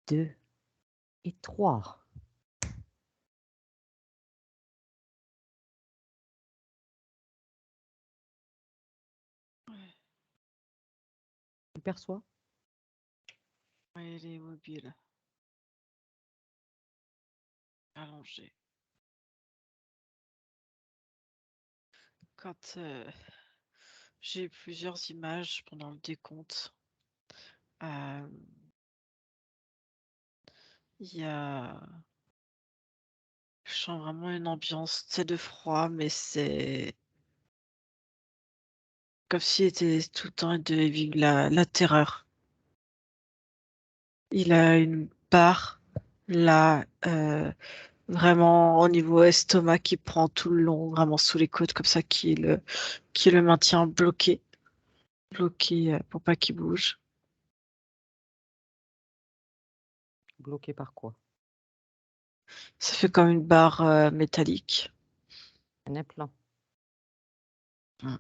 2 et 3. Tu perçois? Ouais, elle est immobile. Allongée. Quand j'ai eu plusieurs images pendant le décompte, il y a je sens vraiment une ambiance, tu sais, de froid, mais c'est comme s'il était tout le temps de vivre la terreur. Il a une barre là, vraiment au niveau estomac qui prend tout le long, vraiment sous les côtes comme ça, qui le maintient bloqué, pour pas qu'il bouge. Bloqué par quoi? Ça fait comme une barre métallique. Un implant? Mm.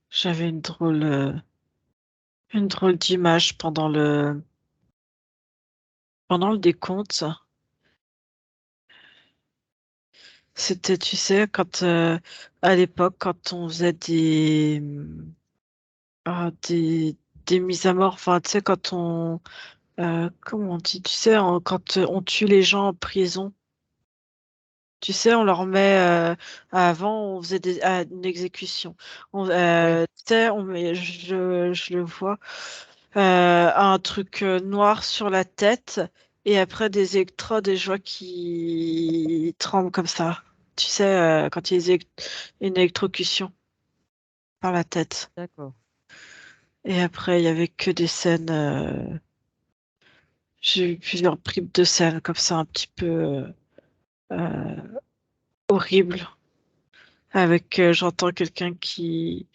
J'avais une drôle d'image pendant le décompte. C'était, tu sais, quand à l'époque, quand on faisait ah, des mises à mort, enfin, tu sais, quand comment on dit, tu sais, quand on tue les gens en prison, tu sais, on leur met, avant, on faisait une exécution. Oui. Tu sais, je le vois, un truc noir sur la tête et après des électrodes et je vois qui tremblent comme ça. Tu sais, quand il y a une électrocution par la tête. D'accord. Et après, il y avait que des scènes. J'ai eu plusieurs bribes de scènes comme ça, un petit peu horribles. Avec, j'entends quelqu'un qui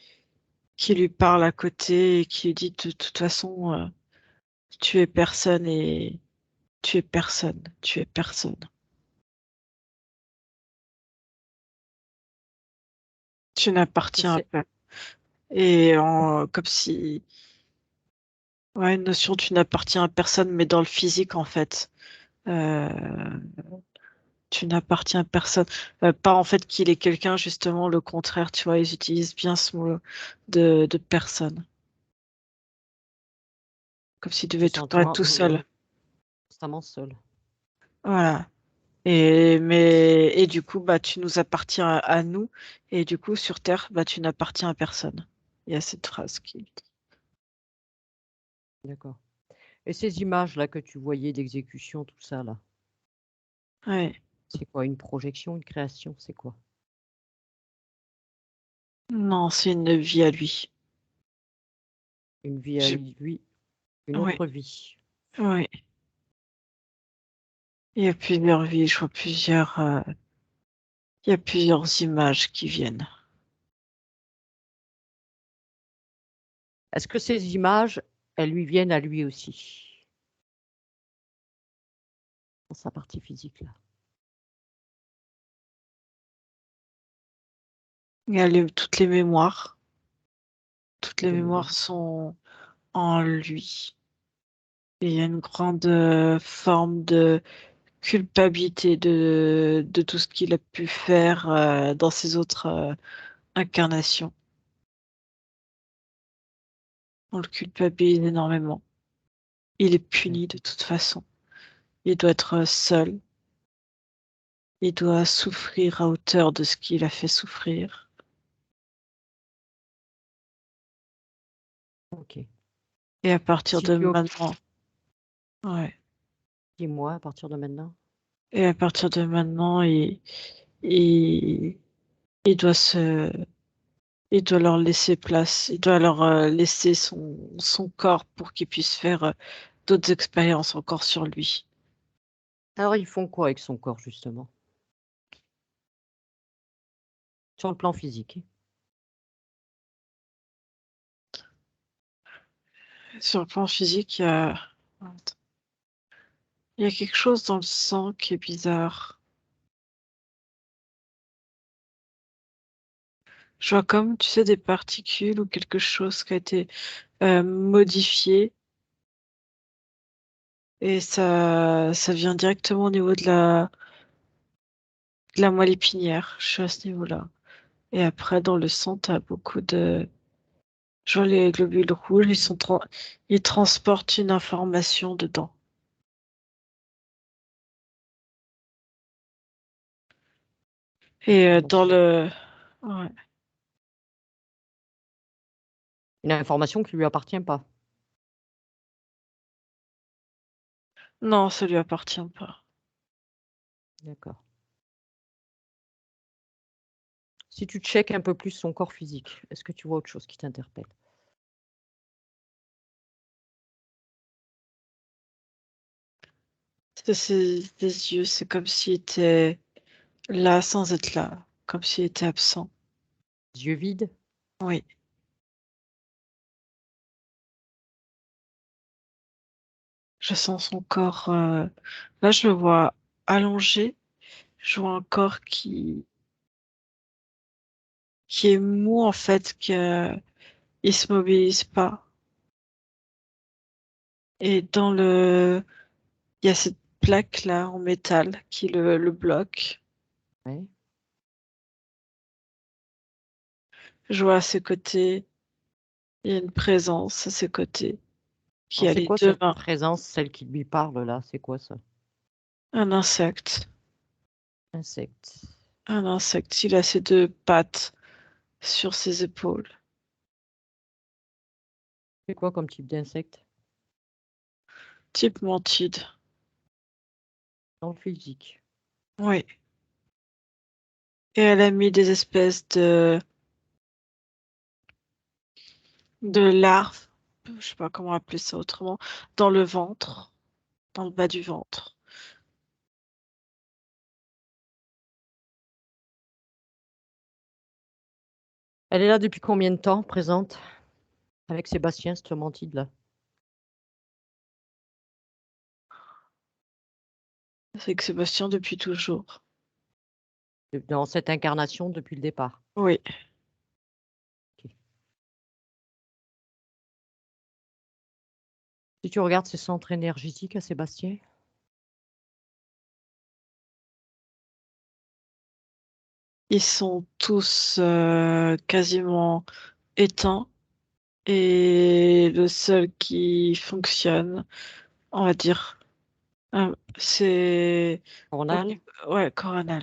lui parle à côté et qui lui dit de toute façon, tu es personne et tu es personne, tu es personne. Tu Je n'appartiens à sais. pas. Et comme si, ouais, une notion, tu n'appartiens à personne, mais dans le physique en fait. Euh, Tu n'appartiens à personne. Pas en fait qu'il est quelqu'un, justement, le contraire, tu vois, ils utilisent bien ce mot de personne. Comme s'il Tu devait te tout le temps être sentiras tout seul. constamment seul. Voilà. Et du coup, bah, tu nous appartiens à nous. Et du coup, sur Terre, bah, tu n'appartiens à personne. Il y a cette phrase qui. D'accord. Et ces images-là que tu voyais d'exécution, tout ça là, Ouais. c'est quoi? Une projection, une création, c'est quoi? Non, c'est une vie à lui. Une vie à Je- lui, une Oui, autre vie. oui. Il y a plusieurs vies, je vois il y a plusieurs images qui viennent. Est-ce que ces images, elles lui viennent à lui aussi, dans sa partie physique là? Il y a toutes les mémoires. Toutes les Les mémoires mémoires. sont en lui. Et il y a une grande forme de culpabilité de tout ce qu'il a pu faire dans ses autres incarnations. On le culpabilise énormément. Il est puni de D'accord. toute façon. Il doit être seul. Il doit souffrir à hauteur de ce qu'il a fait souffrir. Ok. Et à partir Si de tu ob- maintenant, ouais. Dis-moi à partir de maintenant. Et à partir de maintenant, il, il doit se, il doit leur laisser place. Il doit leur laisser son corps pour qu'ils puissent faire d'autres expériences encore sur lui. Alors ils font quoi avec son corps justement? Sur le plan physique. Sur le plan physique, il y a quelque chose dans le sang qui est bizarre. Je vois comme, tu sais, des particules ou quelque chose qui a été modifié et ça vient directement au niveau de la moelle épinière. Je suis à ce niveau-là. Et après, dans le sang, t'as beaucoup de... Je vois les globules rouges, ils transportent une information dedans. Et Donc, dans le... Ouais. une information qui lui appartient pas. Non, ça lui appartient pas. D'accord. Si tu checkes un peu plus son corps physique, est-ce que tu vois autre chose qui t'interpelle? Ses yeux, c'est comme s'il était là sans être là, comme s'il était absent. Yeux vides? Oui. Je sens son corps. Là, je le vois allongé. Je vois un corps qui est mou en fait, il se mobilise pas. Et il y a cette plaque là en métal qui le bloque. Oui. Je vois à ses côtés, il y a une présence à ses côtés qui Alors, a c'est les quoi deux cette mains. présence, celle qui lui parle là? C'est quoi ça? Un insecte. Insecte. Un insecte. Il a ses deux pattes sur ses épaules. C'est quoi comme type d'insecte? Type mantide. Dans le physique. Oui. Et elle a mis des espèces de larves, je sais pas comment appeler ça autrement, dans le ventre, dans le bas du ventre. Elle est là depuis combien de temps, présente, avec Sébastien, cette mantide là? C'est que Sébastien depuis toujours. Dans cette incarnation depuis le départ. Oui. Ok. Si tu regardes ses centres énergétiques à Sébastien, Ils sont tous quasiment éteints et le seul qui fonctionne, on va dire, c'est coronal, ouais, coronal.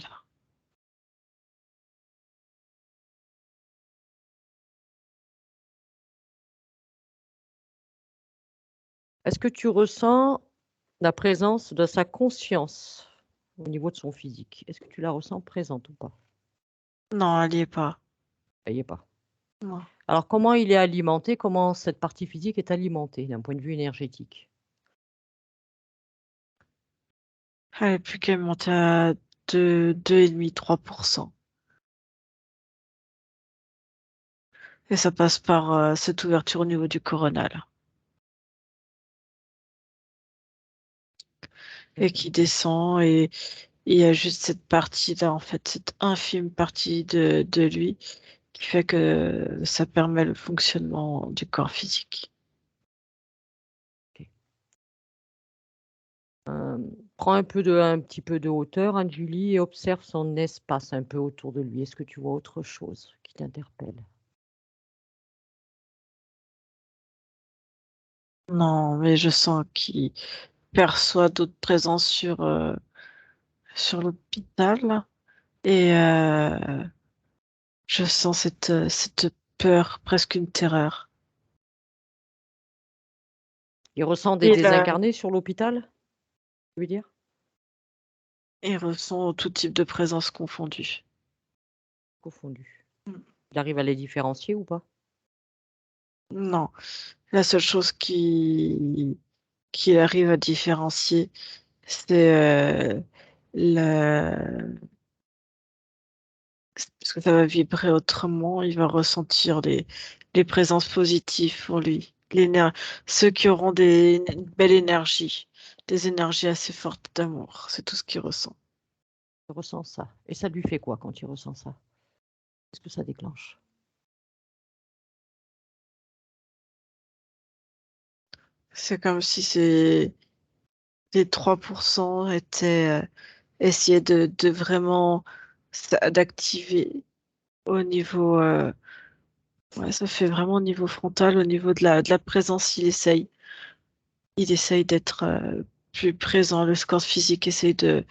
est-ce que tu ressens la présence de sa conscience au niveau de son physique? Est-ce que tu la ressens présente ou pas? Non, elle y est pas. Elle y est pas. Non. Alors comment il est alimenté? Comment cette partie physique est alimentée d'un point de vue énergétique? Elle est plus qu'elle monte à 2,5, 3%. Et ça passe par cette ouverture au niveau du coronal. Et qui descend et il y a juste cette partie-là, en fait, cette infime partie de lui qui fait que ça permet le fonctionnement du corps physique. Ok. Prends un petit peu de hauteur, hein, Julie, et observe son espace un peu autour de lui. Est-ce que tu vois autre chose qui t'interpelle? Non, mais je sens qu'il perçoit d'autres présences sur l'hôpital et je sens cette peur, presque une terreur. Il ressent des Et là, désincarnés sur l'hôpital, tu veux dire? il ressent tout type de présence confondue. Confondus. Il arrive à les différencier ou pas? Non, la seule chose qui arrive à différencier, c'est la... parce que ça va vibrer autrement, il va ressentir les présences positives pour lui. Ceux qui auront une belle énergie, des énergies assez fortes d'amour, c'est tout ce qu'il ressent. Il ressent ça. Et ça lui fait quoi quand il ressent ça? Qu'est-ce que ça déclenche? C'est comme si les 3% étaient essayer de vraiment d'activer au niveau ouais, ça fait vraiment au niveau frontal, au niveau de la présence, il essaye d'être plus présent. Le score physique essaye de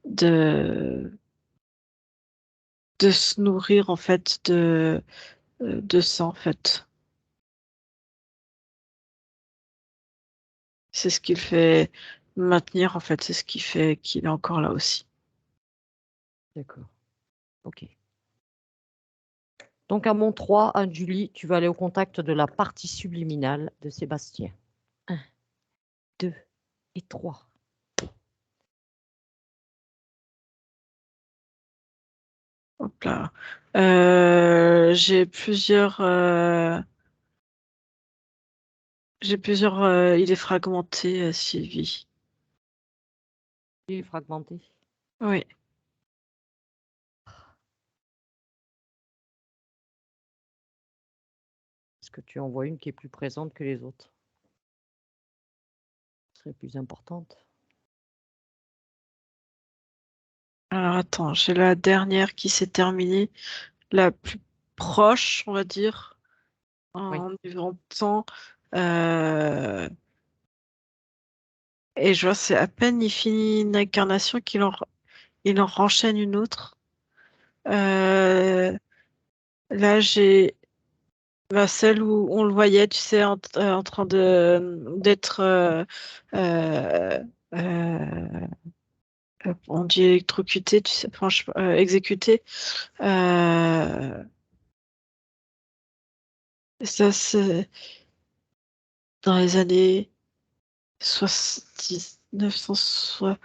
de se nourrir en fait de ça en fait. C'est ce qu'il fait maintenir en fait, c'est ce qui fait qu'il est encore là aussi. D'accord. Ok. Donc à mon 3, à Julie, tu vas aller au contact de la partie subliminale de Sébastien. 1, 2 et 3. Hop là. J'ai plusieurs idées fragmentées, Sylvie. Il est fragmenté. Oui. Est-ce que tu en vois une qui est plus présente que les autres? Ce serait plus importante. Alors attends, j'ai la dernière qui s'est terminée, la plus proche, on va dire, Oui. en niveau de temps. Euh, Et je vois, c'est à peine il finit une incarnation il en renchaîne une autre. Euh, Là, j'ai celle où on le voyait, tu sais, en train d'être euh, euh, on dit électrocuté, tu sais, franchement, exécuté. Euh, Ça, c'est dans les années 1900,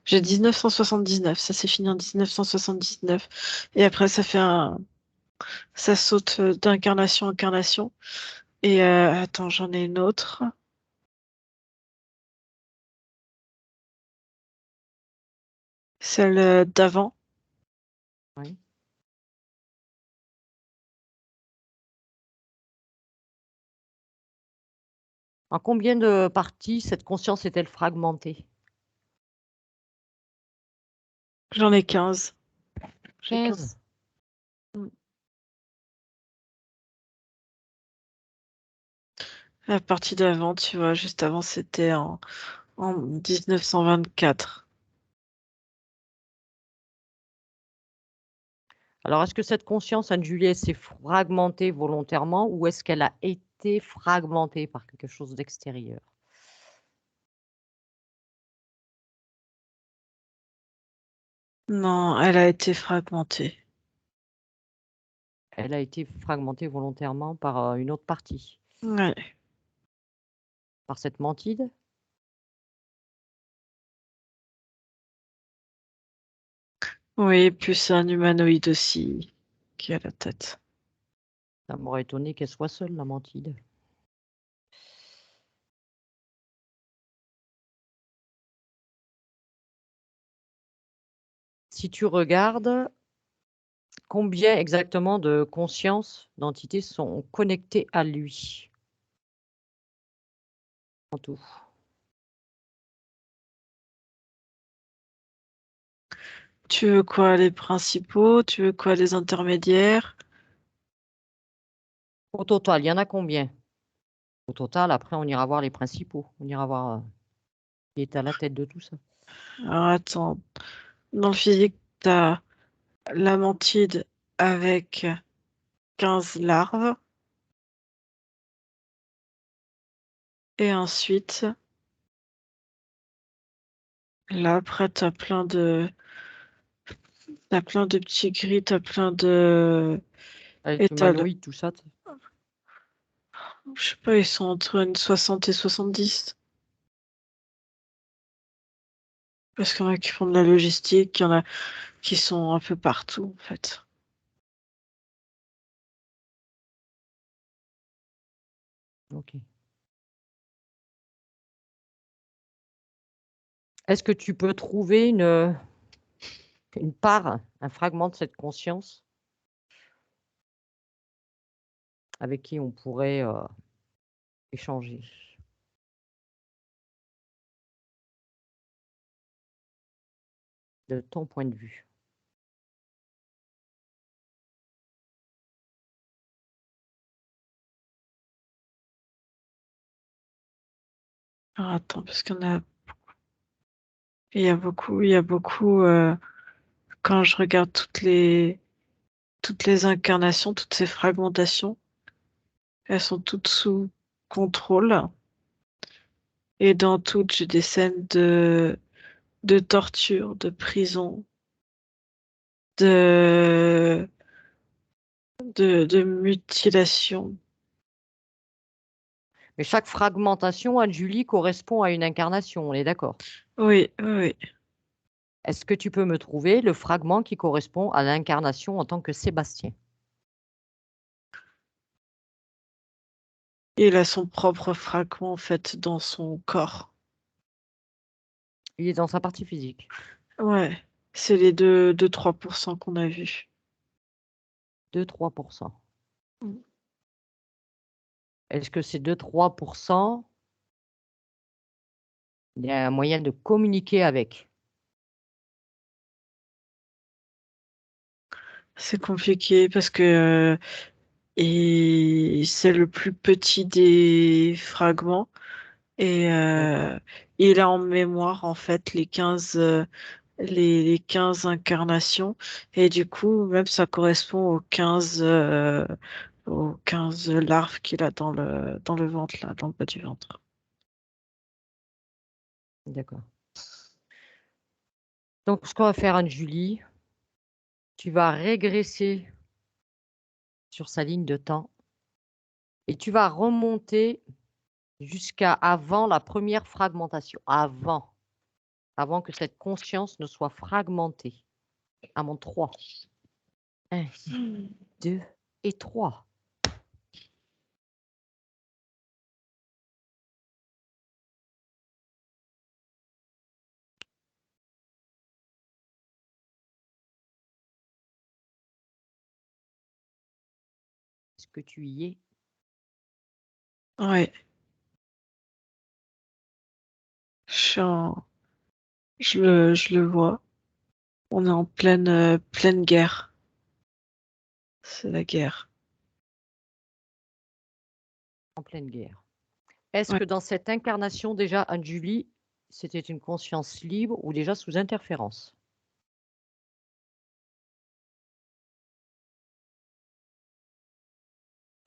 j'ai 1979, ça s'est fini en 1979. Et après, ça saute d'incarnation en incarnation. Et attends, j'en ai une autre. Celle d'avant. Oui. En combien de parties cette conscience est-elle fragmentée? J'en ai 15. J'ai 15. 15. Mm. La partie d'avant, tu vois, juste avant, c'était en 1924. Alors, est-ce que cette conscience, Anne-Julie, s'est fragmentée volontairement ou est-ce qu'elle a été fragmentée par quelque chose d'extérieur? Non, elle a été fragmentée. Elle a été fragmentée volontairement par une autre partie, Ouais. par cette mantide. Oui, plus un humanoïde aussi qui a la tête. Ça m'aurait étonné qu'elle soit seule, la mantide. Si tu regardes, combien exactement de consciences, d'entités sont connectées à lui en tout? Tu veux quoi, les principaux? Tu veux quoi, les intermédiaires? Au total, il y en a combien? Au total, après, on ira voir les principaux. On ira voir qui est à la tête de tout ça. Alors attends, dans le physique, t'as la mantide avec 15 larves. Et ensuite, là, après, t'as plein de petits gris, t'as plein de Avec étals. humanoïde, tout ça. Je sais pas, ils sont entre une 60 et 70. Parce qu'il y en a qui font de la logistique, il y en a qui sont un peu partout, en fait. Ok. Est-ce que tu peux trouver une part, un fragment de cette conscience avec qui on pourrait échanger? de ton point de vue. Alors, attends, parce il y a beaucoup, quand je regarde toutes les incarnations, toutes ces fragmentations, elles sont toutes sous contrôle. Et dans toutes, j'ai des scènes de torture, de prison, de, de mutilation. Mais chaque fragmentation, Anne-Julie, correspond à une incarnation, on est d'accord? Oui, oui, oui. Est-ce que tu peux me trouver le fragment qui correspond à l'incarnation en tant que Sébastien? Il a son propre fragment, en fait, dans son corps. Il est dans sa partie physique. Ouais, c'est les 2-3% qu'on a vus. 2-3%. Mm. Est-ce que ces 2-3%, il y a un moyen de communiquer avec? C'est compliqué parce que et c'est le plus petit des fragments et D'accord. il a en mémoire en fait les 15 incarnations et du coup même ça correspond aux 15 larves qu'il a dans le ventre là, dans le bas du ventre. D'accord. Donc, ce qu'on va faire, Anne-Julie, tu vas régresser sur sa ligne de temps et tu vas remonter jusqu'à avant la première fragmentation, avant que cette conscience ne soit fragmentée. À mon 3. 1, Hmm. 2 et 3. Est-ce que tu y es? Ouais, je le vois. On est en pleine guerre. C'est la guerre. En pleine guerre. Est-ce Ouais. que dans cette incarnation, déjà, Anne-Julie, c'était une conscience libre ou déjà sous interférence?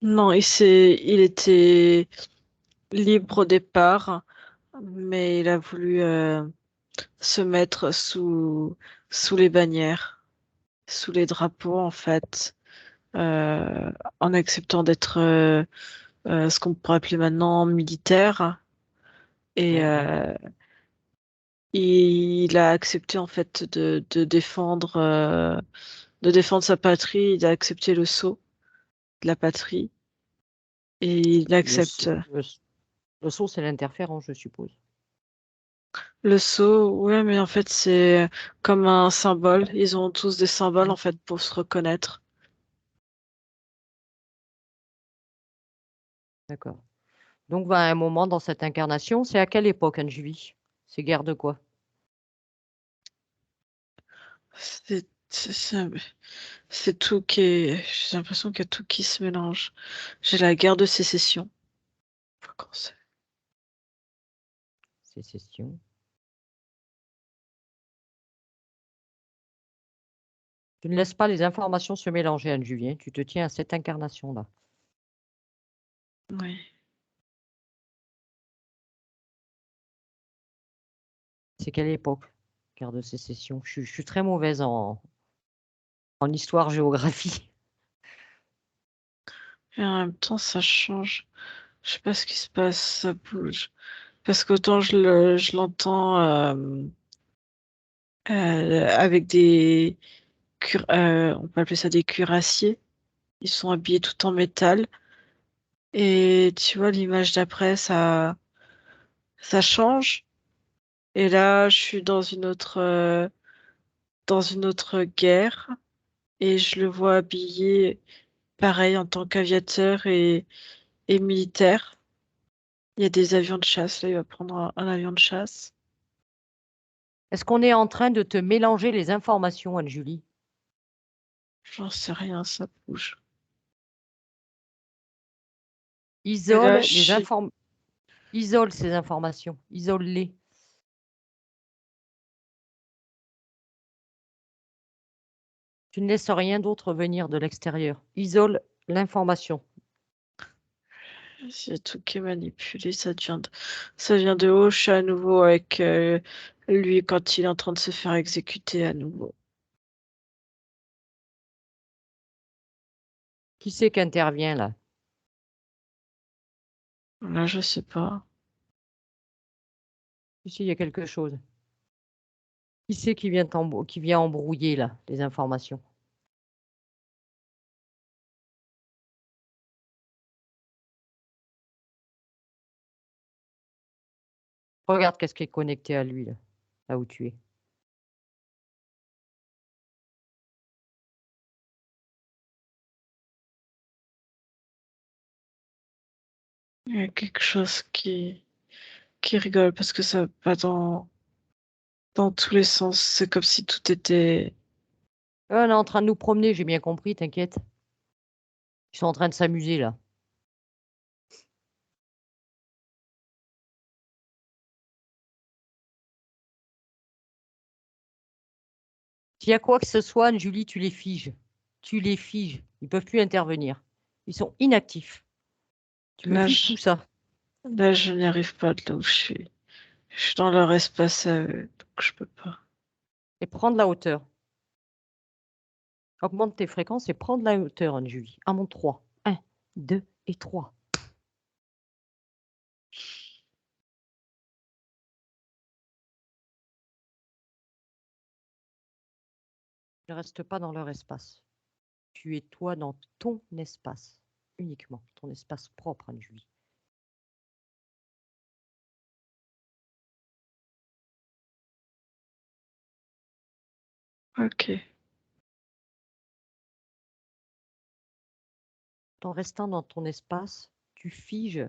Non, il était libre au départ, mais il a voulu se mettre sous les bannières, sous les drapeaux en fait, en acceptant d'être ce qu'on pourrait appeler maintenant militaire. Et Mhm. il a accepté en fait de défendre sa patrie. Il a accepté le sceau de la patrie et il Le, accepte. s- le, s- le sceau, c'est l'interférence, je suppose. Le sceau, ouais, mais en fait, c'est comme un symbole. Ils ont tous des symboles, en fait, pour se reconnaître. D'accord. Donc, à un moment dans cette incarnation, c'est à quelle époque, Anne-Julie? C'est guerre de quoi? C'est c'est tout qui est. J'ai l'impression qu'il y a tout qui se mélange. J'ai la guerre de sécession. Faut qu'on sait. Sécession. Tu ne laisses pas les informations se mélanger, Anne-Julie, hein. Tu te tiens à cette incarnation-là. Oui. C'est quelle époque? Guerre de sécession. Je suis très mauvaise en histoire-géographie. Et en même temps, ça change. Je sais pas ce qui se passe, ça bouge. Parce qu'autant je l'entends avec on peut appeler ça des cuirassiers. Ils sont habillés tout en métal. Et tu vois, l'image d'après, ça change. Et là, je suis dans une autre guerre et je le vois habillé pareil en tant qu'aviateur et militaire. Il y a des avions de chasse. Là, il va prendre un avion de chasse. Est-ce qu'on est en train de te mélanger les informations, Anne-Julie? J'en sais rien, ça bouge. Et Isole là, Isole ces informations. Isole-les. Tu ne laisses rien d'autre venir de l'extérieur. Isole l'information. c'est tout qui est manipulé, ça vient de haut. Je suis à nouveau avec lui quand il est en train de se faire exécuter à nouveau. Qui c'est qui intervient là? Là, je sais pas. Ici, il y a quelque chose. Qui c'est qui vient embrouiller là, les informations? Regarde qu'est-ce qui est connecté à lui, là où tu es. Il y a quelque chose qui rigole parce que ça va pas dans tous les sens. C'est comme si tout était. On est en train de nous promener, j'ai bien compris, t'inquiète. Ils sont en train de s'amuser là. S'il y a quoi que ce soit, Anne-Julie, tu les figes. Tu les figes. Ils peuvent plus intervenir. Ils sont inactifs. Tu me Là, figes je, tout ça. là, je n'y arrive pas de là où je suis. Je suis dans leur espace à eux, donc je peux pas. Et prends de la hauteur. Augmente tes fréquences et prends de la hauteur, Anne-Julie. À mon 3. 1, 2 et 3. Ne reste pas dans leur espace. Tu es toi dans ton espace. Uniquement. Ton espace propre, Anne-Julie. Ok. En restant dans ton espace, tu figes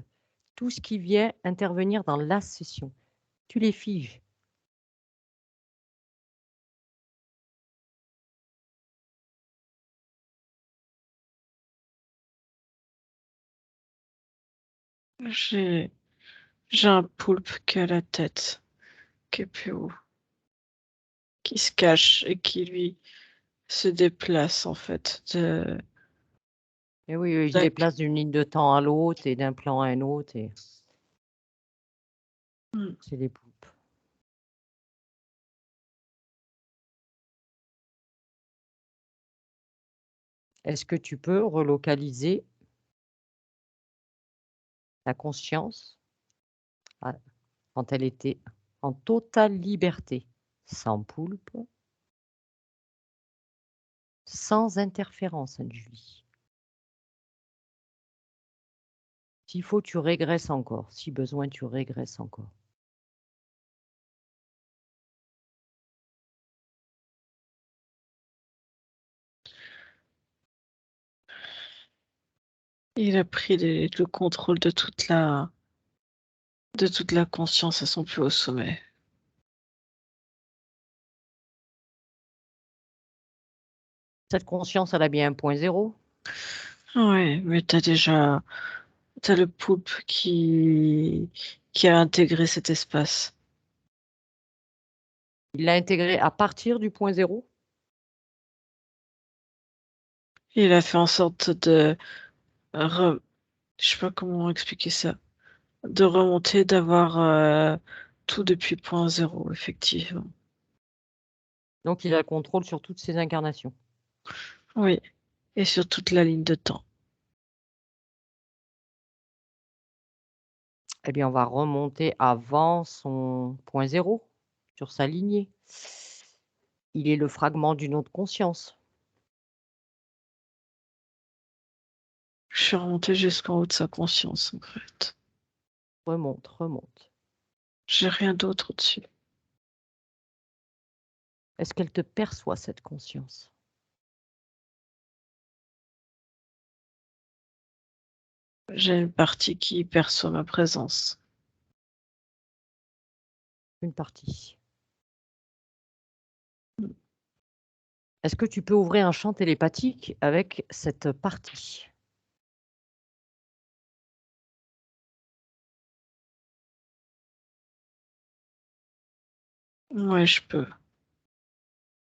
tout ce qui vient intervenir dans la session. Tu les figes. J'ai j'ai un poulpe qui a la tête, qui est plus haut, qui se cache et qui lui se déplace en fait. Et oui, ils se D'ac- déplacent d'une ligne de temps à l'autre et d'un plan à un autre. Et Hmm. c'est les poulpes. Est-ce que tu peux relocaliser la conscience à- quand elle était en totale liberté, sans poulpe, sans interférence, Anne-Julie? S'il faut, tu régresses encore. Si besoin, tu régresses encore. Il a pris le contrôle de toute la conscience à son plus haut sommet. Cette conscience, elle a bien un point zéro. Ouais, mais t'as le poulpe qui a intégré cet espace. Il l'a intégré à partir du point zéro. Il a fait en sorte re- je sais pas comment expliquer ça, de remonter, d'avoir tout depuis point zéro, effectivement. Donc, il a le contrôle sur toutes ses incarnations. Oui, et sur toute la ligne de temps. Eh bien, on va remonter avant son point zéro, sur sa lignée. Il est le fragment d'une autre conscience. Je suis remontée jusqu'en haut de sa conscience, en fait. Remonte, remonte. J'ai rien d'autre au-dessus. Est-ce qu'elle te perçoit, cette conscience? J'ai une partie qui perçoit ma présence. Une partie. Est-ce que tu peux ouvrir un champ télépathique avec cette partie? Ouais, je peux.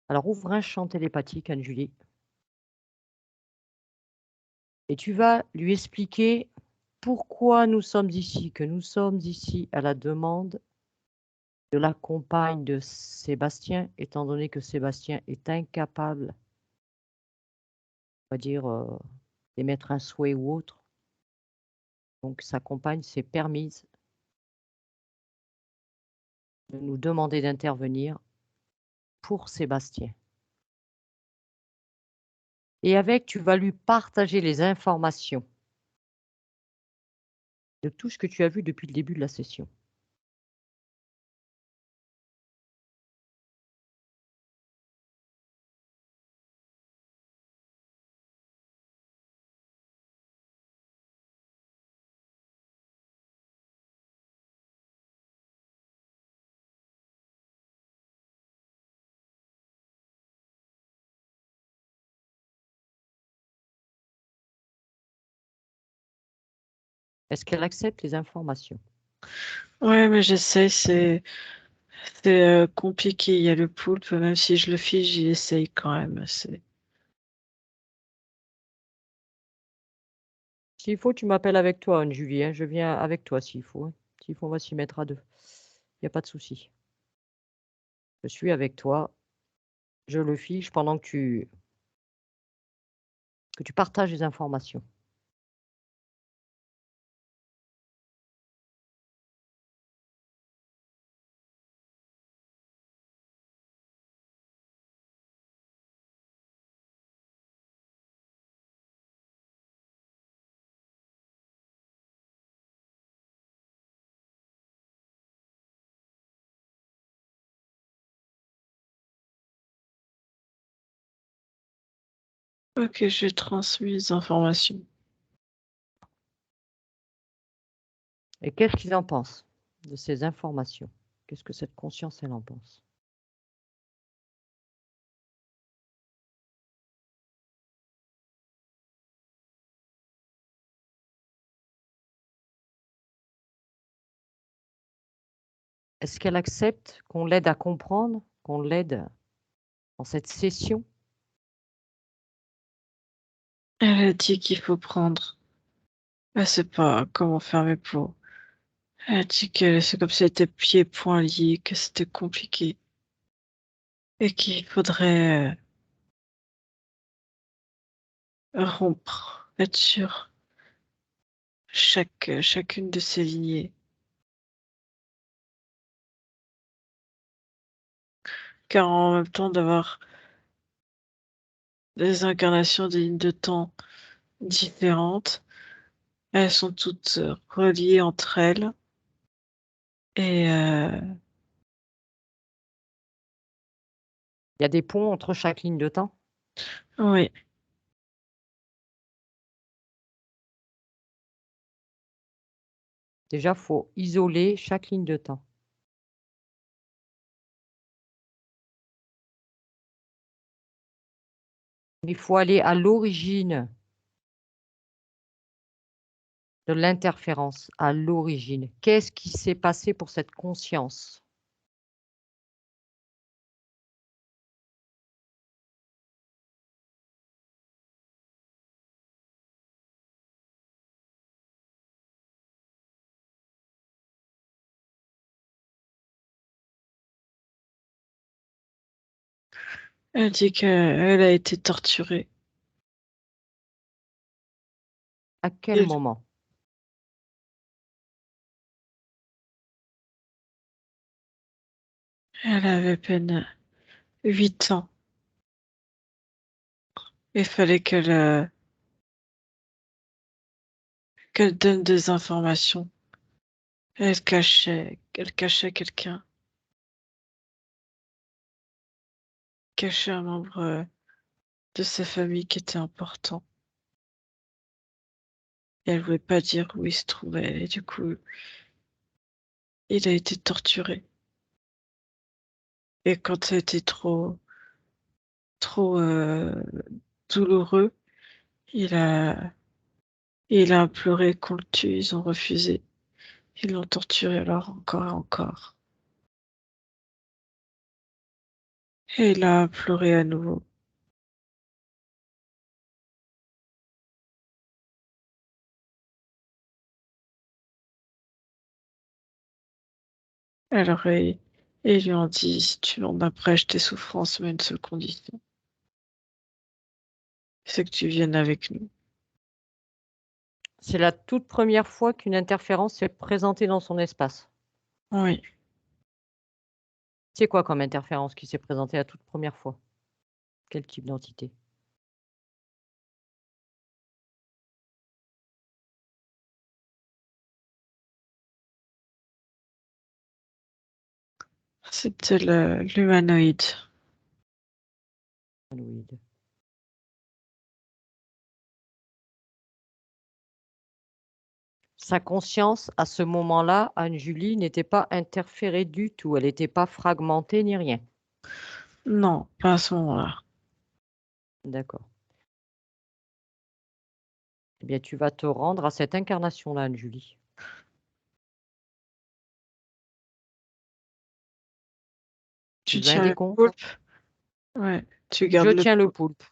Alors ouvre un champ télépathique, Anne-Julie. Et tu vas lui expliquer pourquoi nous sommes ici, que nous sommes ici à la demande de la compagne de Sébastien, étant donné que Sébastien est incapable, on va dire, d'émettre un souhait ou autre. Donc sa compagne s'est permise de nous demander d'intervenir pour Sébastien. Et avec, tu vas lui partager les informations de tout ce que tu as vu depuis le début de la session. Est-ce qu'elle accepte les informations? Ouais, mais j'essaye, c'est compliqué. Il y a le poulpe, même si je le fige, j'y essaye quand même. S'il faut, tu m'appelles avec toi, Anne-Julie, hein. Je viens avec toi s'il faut, hein. S'il faut, on va s'y mettre à deux. Il n'y a pas de souci. Je suis avec toi. Je le fige pendant que tu partages les informations. Ok, j'ai transmis les informations. Et qu'est-ce qu'ils en pensent de ces informations? Qu'est-ce que cette conscience, elle en pense? Est-ce qu'elle accepte qu'on l'aide à comprendre, qu'on l'aide dans cette session? Elle a dit qu'il faut prendre. Elle sait pas comment faire mes pots. Elle a dit que c'est comme si elle était pieds et poings liés, que c'était compliqué. Et qu'il faudrait rompre, être sûr, chacune de ces lignées. Car en même temps d'avoir des incarnations, des lignes de temps différentes, elles sont toutes reliées entre elles. Et Il y a des ponts entre chaque ligne de temps? oui, Déjà, il faut isoler chaque ligne de temps. Il faut aller à l'origine de l'interférence, à l'origine. Qu'est-ce qui s'est passé pour cette conscience? elle dit qu'elle a été torturée. À quel Et moment? elle avait à peine 8 ans. Il fallait qu'elle donne des informations. Elle cachait quelqu'un, cachait un membre de sa famille qui était important. Et elle voulait pas dire où il se trouvait. Et du coup, il a été torturé. Et quand ça a été trop, trop douloureux. Il a imploré qu'on le tue, ils ont refusé. Ils l'ont torturé alors encore et encore. Et il a imploré à nouveau. Alors, ils lui ont dit, si tu m'en abrèges tes souffrances, mais une seule condition, c'est que tu viennes avec nous. C'est la toute première fois qu'une interférence s'est présentée dans son espace. Oui, C'est quoi comme interférence qui s'est présentée la toute première fois? Quel type d'entité? c'était l'humanoïde. Humanoïde. Sa conscience, à ce moment-là, Anne-Julie, n'était pas interférée du tout. Elle n'était pas fragmentée ni rien. Non, pas à ce moment-là. D'accord. Eh bien, tu vas te rendre à cette incarnation-là, Anne-Julie. Tu Tu veux un tiens le décompte? poulpe. Ouais, tu Je gardes le tiens le poulpe. poulpe.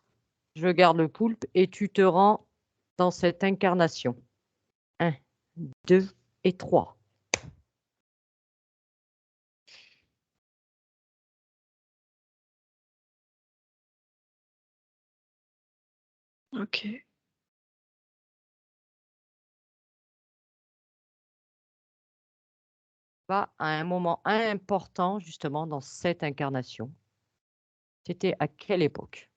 Je garde le poulpe et tu te rends dans cette incarnation. 1, 2 et 3. Ok. Va à un moment important, justement, dans cette incarnation. C'était à quelle époque?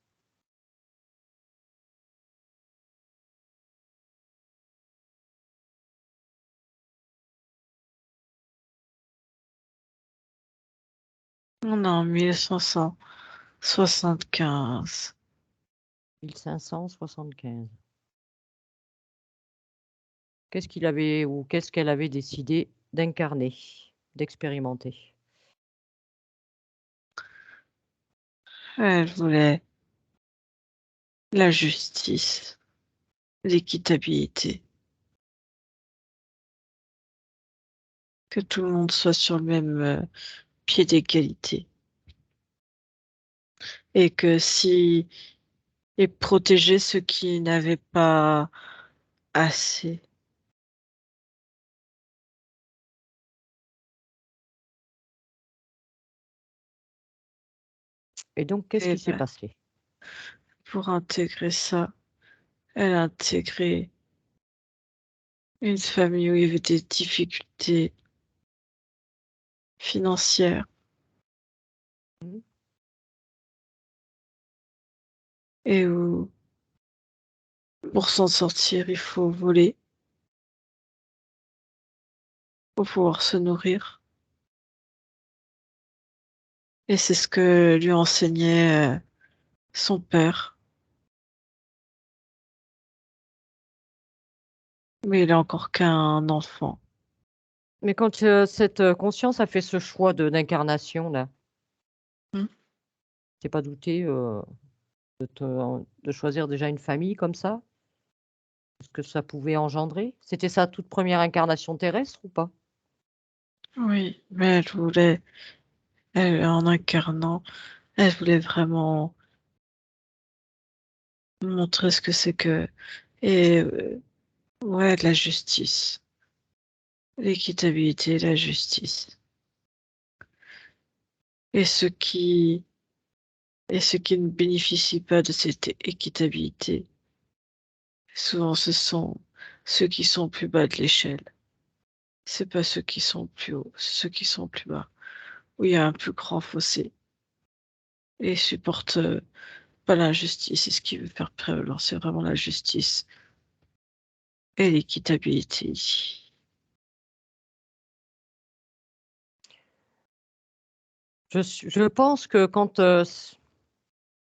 On est en 1575. 1575. Qu'est-ce qu'il avait ou qu'est-ce qu'elle avait décidé d'incarner, d'expérimenter? Elle voulait la justice, l'équitabilité, que tout le monde soit sur le même pied d'égalité. Et que si et protéger ceux qui n'avaient pas assez. Et donc, qu'est-ce Et qui s'est passé? pour intégrer ça, elle a intégré une famille où il y avait des difficultés financières Mmh. et où, pour s'en sortir, il faut voler pour pouvoir se nourrir. Et c'est ce que lui enseignait son père. Mais il est encore qu'un enfant. Mais quand, cette, conscience a fait ce choix d'incarnation là, Hmm. tu pas douté, de choisir déjà une famille comme ça? Ce que ça pouvait engendrer? C'était sa toute première incarnation terrestre ou pas? Oui, mais en incarnant, elle voulait vraiment montrer ce que c'est que, et ouais, de la justice, l'équitabilité, la justice. Et ceux qui ne bénéficient pas de cette équitabilité, souvent ce sont ceux qui sont plus bas de l'échelle. C'est pas ceux qui sont plus hauts, c'est ceux qui sont plus bas, où il y a un plus grand fossé. Et ils supportent pas l'injustice, et ce qui veut faire prévaloir, c'est vraiment la justice et l'équitabilité. Je pense que quand,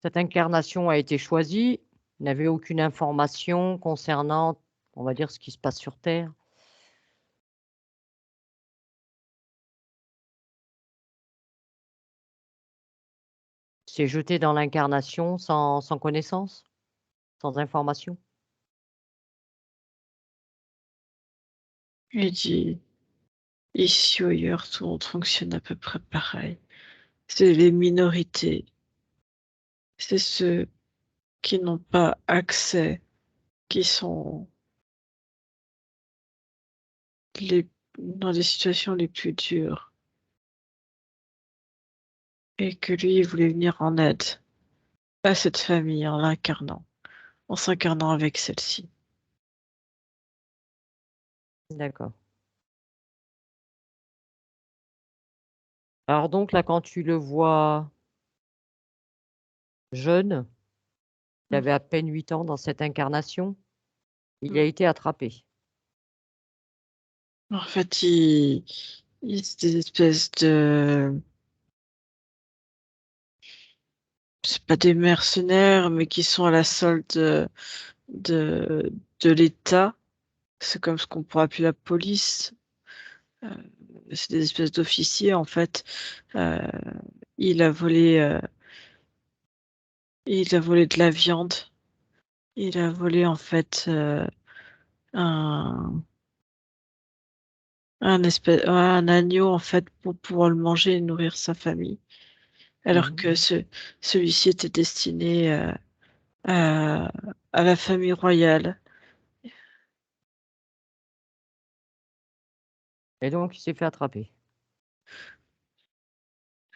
cette incarnation a été choisie, il n'avait aucune information concernant, on va dire, ce qui se passe sur terre. s'est jeté dans l'incarnation sans connaissance, sans information? Il dit: «Ici ou ailleurs, tout le monde fonctionne à peu près pareil. C'est les minorités, c'est ceux qui n'ont pas accès, qui sont les dans les situations les plus dures» et que lui, il voulait venir en aide à cette famille en s'incarnant avec celle-ci. D'accord. Alors donc là, quand tu le vois jeune, il Mmh. avait à peine 8 ans dans cette incarnation, il a Mmh. été attrapé. En fait, c'est des espèces de c'est pas des mercenaires, mais qui sont à la solde de de l'État. C'est comme ce qu'on pourrait appeler la police. Heu, c'est des espèces d'officiers, en fait. Heu, il a volé, il a volé de la viande. Il a volé, en fait, un un agneau, en fait, pour pouvoir le manger et nourrir sa famille. Alors Mmh. que celui-ci était destiné, à la famille royale. Et donc il s'est fait attraper.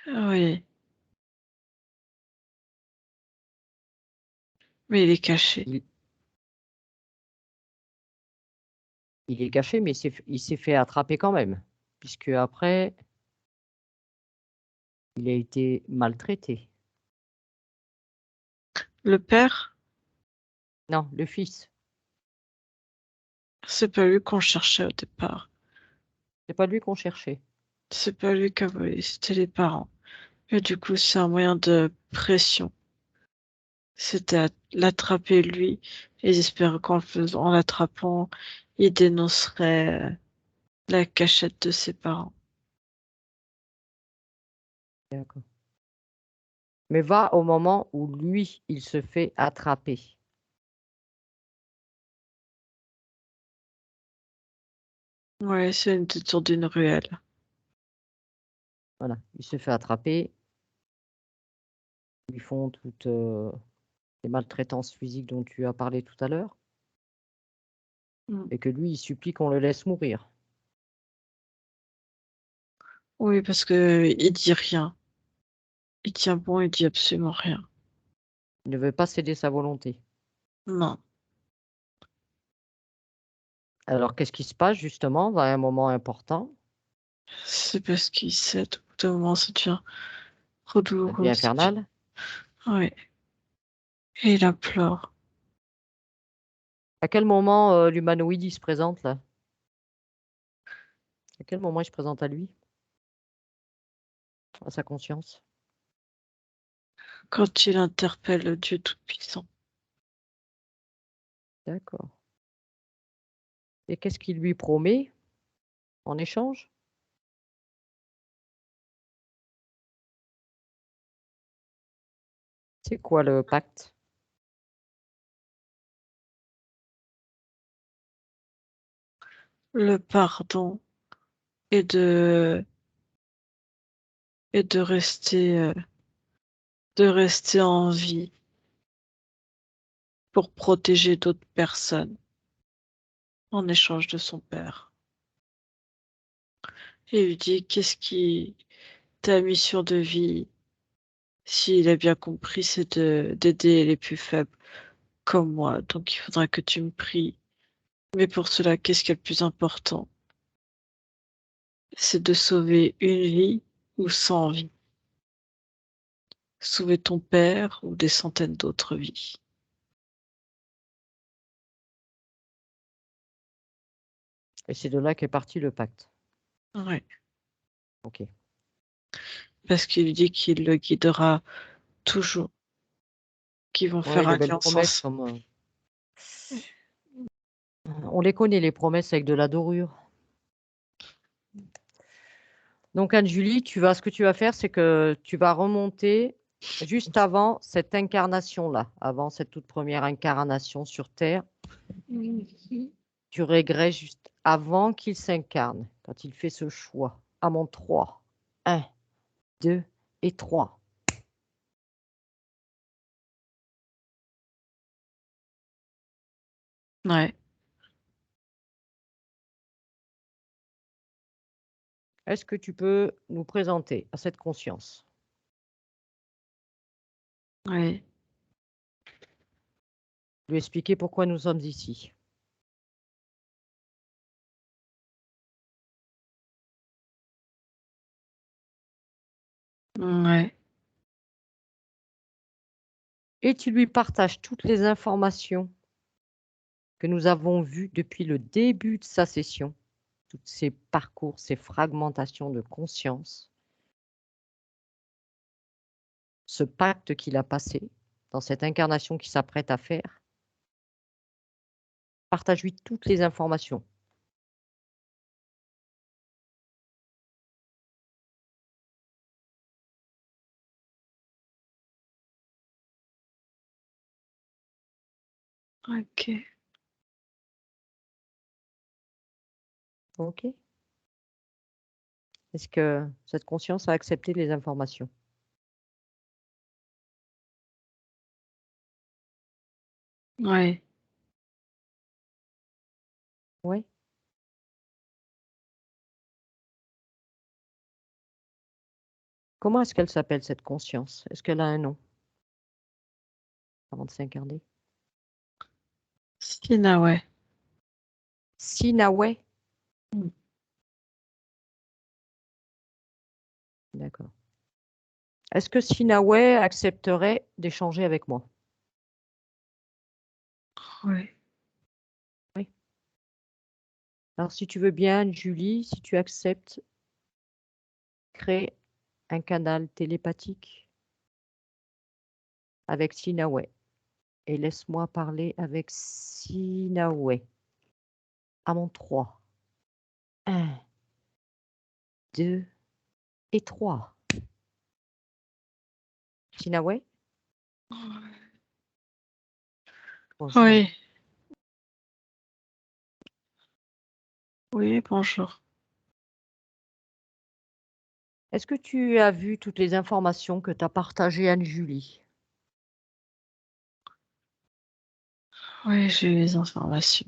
Oui, mais il est caché. Il il est caché, mais il s'est fait attraper quand même, puisque après il a été maltraité. Le père, Non, le fils, c'est pas lui qu'on cherchait au départ. c'est pas lui qu'on cherchait. C'est pas lui qui a volé, c'était les parents. Et du coup, c'est un moyen de pression. C'était l'attraper lui, et ils espèrent en l'attrapant, il dénoncerait, la cachette de ses parents. D'accord. Mais va au moment où lui, il se fait attraper. Ouais, c'est une détour d'une ruelle. Voilà, il se fait attraper, ils lui font toutes, les maltraitances physiques dont tu as parlé tout à l'heure Mmh. et que lui, il supplie qu'on le laisse mourir. Oui, parce qu'il dit rien. Il tient bon, il dit absolument rien. Il ne veut pas céder sa volonté. Non, Alors qu'est-ce qui se passe justement à un moment important? c'est parce qu'il sait au bout d'un moment, ça devient trop Ça devient douloureux, ça devient infernal? ouais, et il implore. À quel moment, l'humanoïde, il se présente là? À quel moment il se présente à lui? À sa conscience? Quand il interpelle le Dieu tout-puissant. D'accord. Et qu'est-ce qu'il lui promet en échange? C'est quoi le pacte? Le pardon et de et de rester en vie pour protéger d'autres personnes en échange de son père. Et il lui dit: «Qu'est-ce qui ta mission de vie?» S'il a bien compris, c'est d'aider les plus faibles comme moi, donc il faudra que tu me pries. Mais pour cela, qu'est-ce qui est le plus important? C'est de sauver une vie ou 100 vies. Sauver ton père ou des centaines d'autres vies. Et c'est de là qu'est parti le pacte. Ouais, OK. parce qu'il dit qu'il le guidera toujours, qu'ils vont Ouais, faire les belles alliance promesses ensemble. comme, on les connaît les promesses avec de la dorure. Donc Anne-Julie, ce que tu vas faire, c'est que tu vas remonter Juste avant cette incarnation-là, avant cette toute première incarnation sur Terre, tu régresses juste avant qu'il s'incarne, quand il fait ce choix. À mon 3. 1, 2 et 3. Ouais. Est-ce que tu peux nous présenter à cette conscience? Ouais. Lui expliquer pourquoi nous sommes ici. Ouais. Et tu lui partages toutes les informations que nous avons vues depuis le début de sa session, tous ces parcours, ces fragmentations de conscience, ce pacte qu'il a passé dans cette incarnation qu'il s'apprête à faire. Partage-lui toutes les informations. Ok. OK? Est-ce que cette conscience a accepté les informations? Ouais. Oui? Comment est-ce qu'elle s'appelle cette conscience? Est-ce qu'elle a un nom avant de s'incarner? Stina, ouais. Sinawe? Mm. D'accord. Est-ce que Sinawe accepterait d'échanger avec moi? Ouais. Oui. Alors si tu veux bien, Julie, si tu acceptes, crée un canal télépathique avec Sinawe et laisse-moi parler avec Sinawe. À mon 3. 1, 2 et 3. Sinawe? Bonjour. Oui. Oui, bonjour. Est-ce que tu as vu toutes les informations que t'as partagées Anne-Julie? Oui, j'ai eu les informations.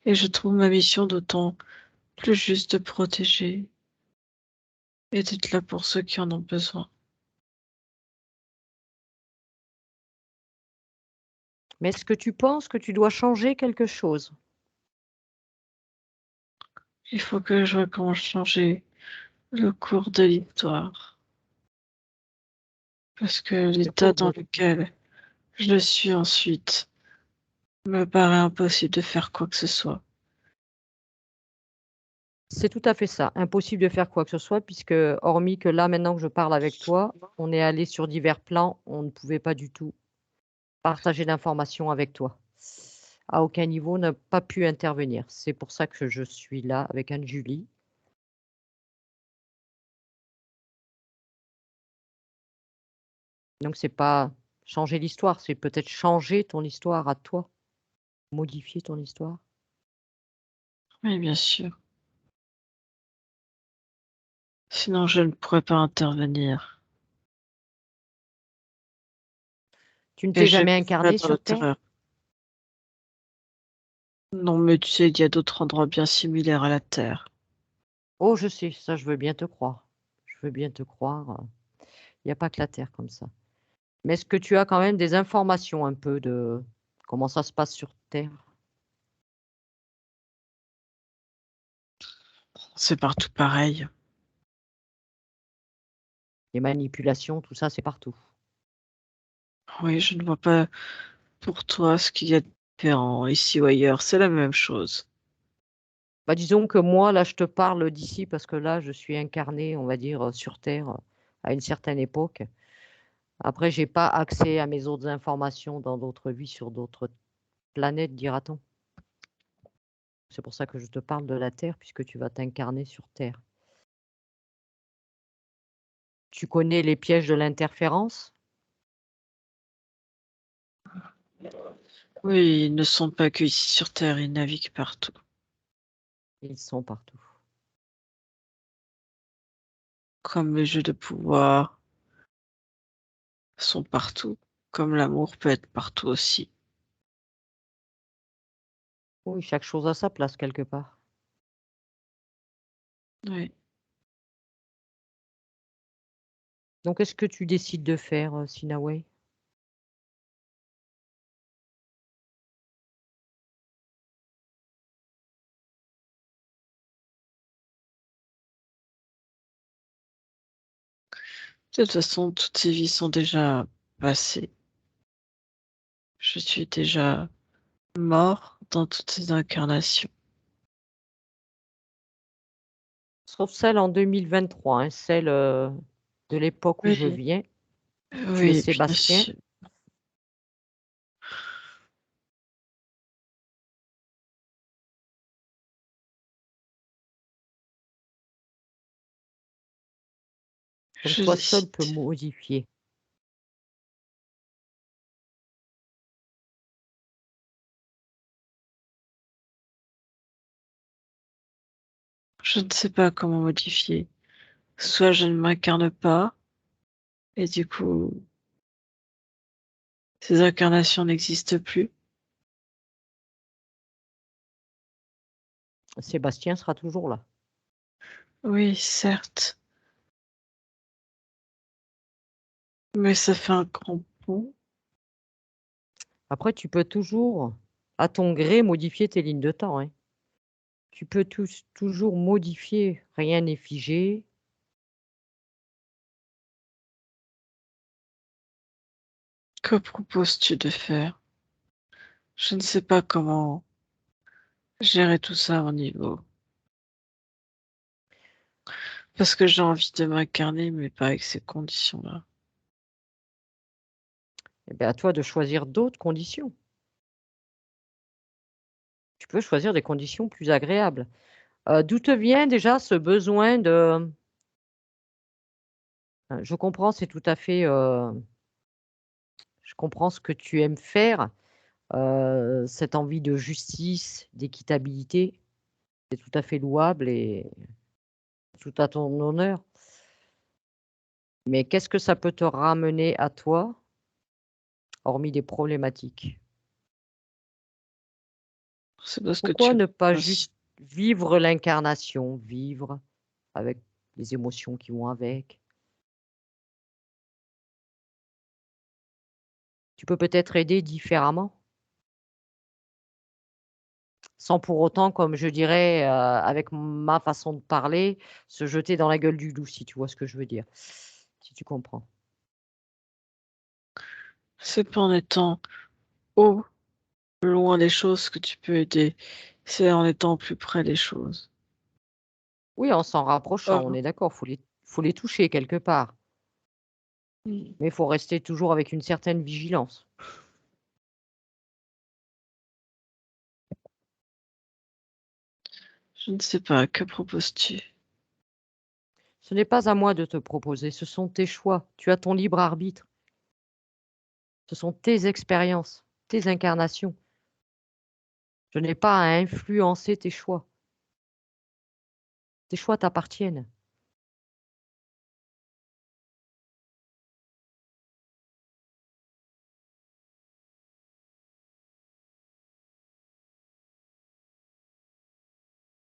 Et je trouve ma mission d'autant plus juste de protéger et d'être là pour ceux qui en ont besoin. Mais est-ce que tu penses que tu dois changer quelque chose? Il faut que je vois comment changer le cours de l'histoire. Parce que Le l'état cours dans de lequel je suis ensuite me paraît impossible de faire quoi que ce soit. C'est tout à fait ça, impossible de faire quoi que ce soit puisque hormis que là, maintenant que je parle avec toi, on est allé sur divers plans, on ne pouvait pas du tout partager d'informations avec toi. À aucun niveau, on n'a pas pu intervenir. C'est pour ça que je suis là avec Anne-Julie. Donc c'est pas changer l'histoire, c'est peut-être changer ton histoire à toi, modifier ton histoire. Oui, bien sûr. Sinon, je ne pourrais pas intervenir. Tu ne Et t'es je jamais vivrai incarné dans la sur Terre? terreur. Non, mais tu sais, il y a d'autres endroits bien similaires à la Terre. Oh, je sais, ça je veux bien te croire. Je veux bien te croire. Il n'y a pas que la Terre comme ça. Mais est-ce que tu as quand même des informations un peu de comment ça se passe sur Terre? C'est partout pareil. Les manipulations, tout ça, c'est partout. Oui, je ne vois pas pour toi ce qu'il y a de différent ici ou ailleurs. C'est la même chose. Bah, disons que moi, là, je te parle d'ici parce que là, je suis incarnée, on va dire, sur Terre à une certaine époque. Après, j'ai pas accès à mes autres informations dans d'autres vies sur d'autres planètes, dira-t-on. C'est pour ça que je te parle de la Terre puisque tu vas t'incarner sur Terre. Tu connais les pièges de l'interférence? Oui, ils ne sont pas que ici sur Terre, ils naviguent partout. Ils sont partout. Comme les jeux de pouvoir sont partout, comme l'amour peut être partout aussi. Oui, chaque chose a sa place quelque part. Oui. Donc qu'est-ce que tu décides de faire, Sinaway? De toute façon, toutes ces vies sont déjà passées. Je suis déjà mort dans toutes ces incarnations. Sauf celle en 2023, hein, celle, de l'époque où je Oui, viens. Tu es oui, bien Sébastien. sûr. Donc Je toi seul décide. peux modifier. Je ne sais pas comment modifier. Soit je ne m'incarne pas, et du coup, ces incarnations n'existent plus. Sébastien sera toujours là. Oui, certes, mais ça fait un grand pont. Après, tu peux toujours, à ton gré, modifier tes lignes de temps, hein. Tu peux toujours modifier. Rien n'est figé. Que proposes-tu de faire? Je ne sais pas comment gérer tout ça au niveau. Parce que j'ai envie de m'incarner, mais pas avec ces conditions-là. Eh bien, à toi de choisir d'autres conditions. Tu peux choisir des conditions plus agréables. D'où te vient déjà ce besoin de je comprends, c'est tout à fait, je comprends ce que tu aimes faire, cette envie de justice, d'équitabilité, c'est tout à fait louable et tout à ton honneur. Mais qu'est-ce que ça peut te ramener à toi, hormis des problématiques? C'est parce que Pourquoi tu ne pas penses. juste vivre l'incarnation, vivre avec les émotions qui vont avec? Tu peux peut-être aider différemment, sans pour autant, comme je dirais, avec ma façon de parler, se jeter dans la gueule du loup, si tu vois ce que je veux dire, si tu comprends. C'est pas en étant haut, loin des choses que tu peux aider. C'est en étant plus près des choses. Oui, en s'en rapprochant, on Oh. est d'accord, faut les toucher quelque part, Mm. mais il faut rester toujours avec une certaine vigilance. Je ne sais pas, que proposes-tu? Ce n'est pas à moi de te proposer, ce sont tes choix, tu as ton libre arbitre, ce sont tes expériences, tes incarnations. Je n'ai pas à influencer tes choix. Tes choix t'appartiennent.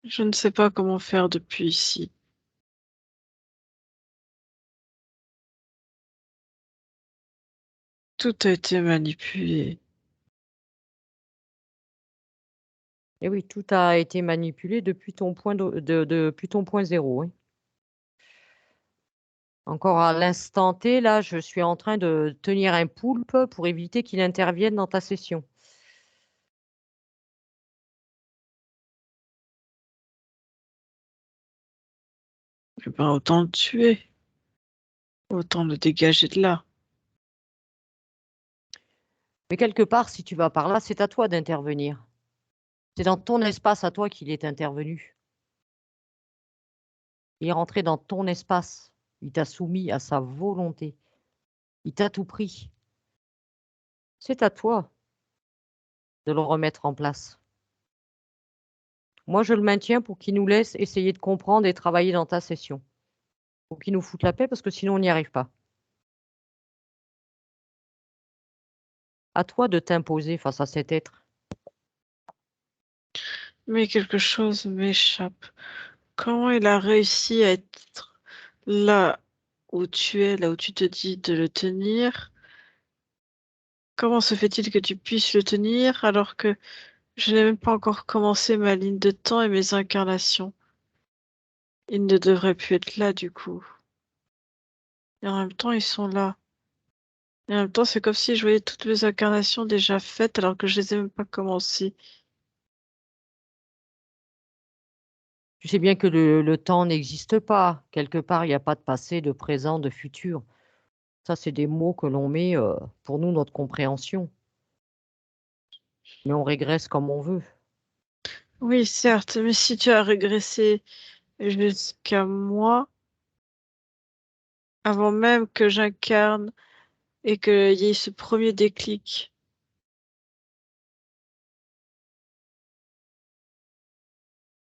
Je ne sais pas comment faire depuis ici. Tout a été manipulé. Et oui, tout a été manipulé depuis ton point depuis ton point zéro, oui. Encore à l'instant T, là, je suis en train de tenir un poulpe pour éviter qu'il intervienne dans ta session. Eh ben, autant le tuer. Autant le dégager de là. Mais quelque part, si tu vas par là, c'est à toi d'intervenir. C'est dans ton espace à toi qu'il est intervenu. Il est rentré dans ton espace. Il t'a soumis à sa volonté. Il t'a tout pris. C'est à toi de le remettre en place. Moi, je le maintiens pour qu'il nous laisse essayer de comprendre et travailler dans ta session. Pour qu'il nous foute la paix, parce que sinon, on n'y arrive pas. À toi de t'imposer face à cet être. Mais quelque chose m'échappe. Comment il a réussi à être là où tu es, là où tu te dis de le tenir? Comment se fait-il que tu puisses le tenir alors que je n'ai même pas encore commencé ma ligne de temps et mes incarnations? Ils ne devraient plus être là du coup. Et en même temps, ils sont là. Et en même temps, c'est comme si je voyais toutes mes incarnations déjà faites alors que je les ai même pas commencées. Tu sais bien que le temps n'existe pas. Quelque part, il n'y a pas de passé, de présent, de futur. Ça, c'est des mots que l'on met pour nous, notre compréhension. Mais on régresse comme on veut. Oui, certes, mais si tu as régressé jusqu'à moi, avant même que j'incarne et qu'il y ait ce premier déclic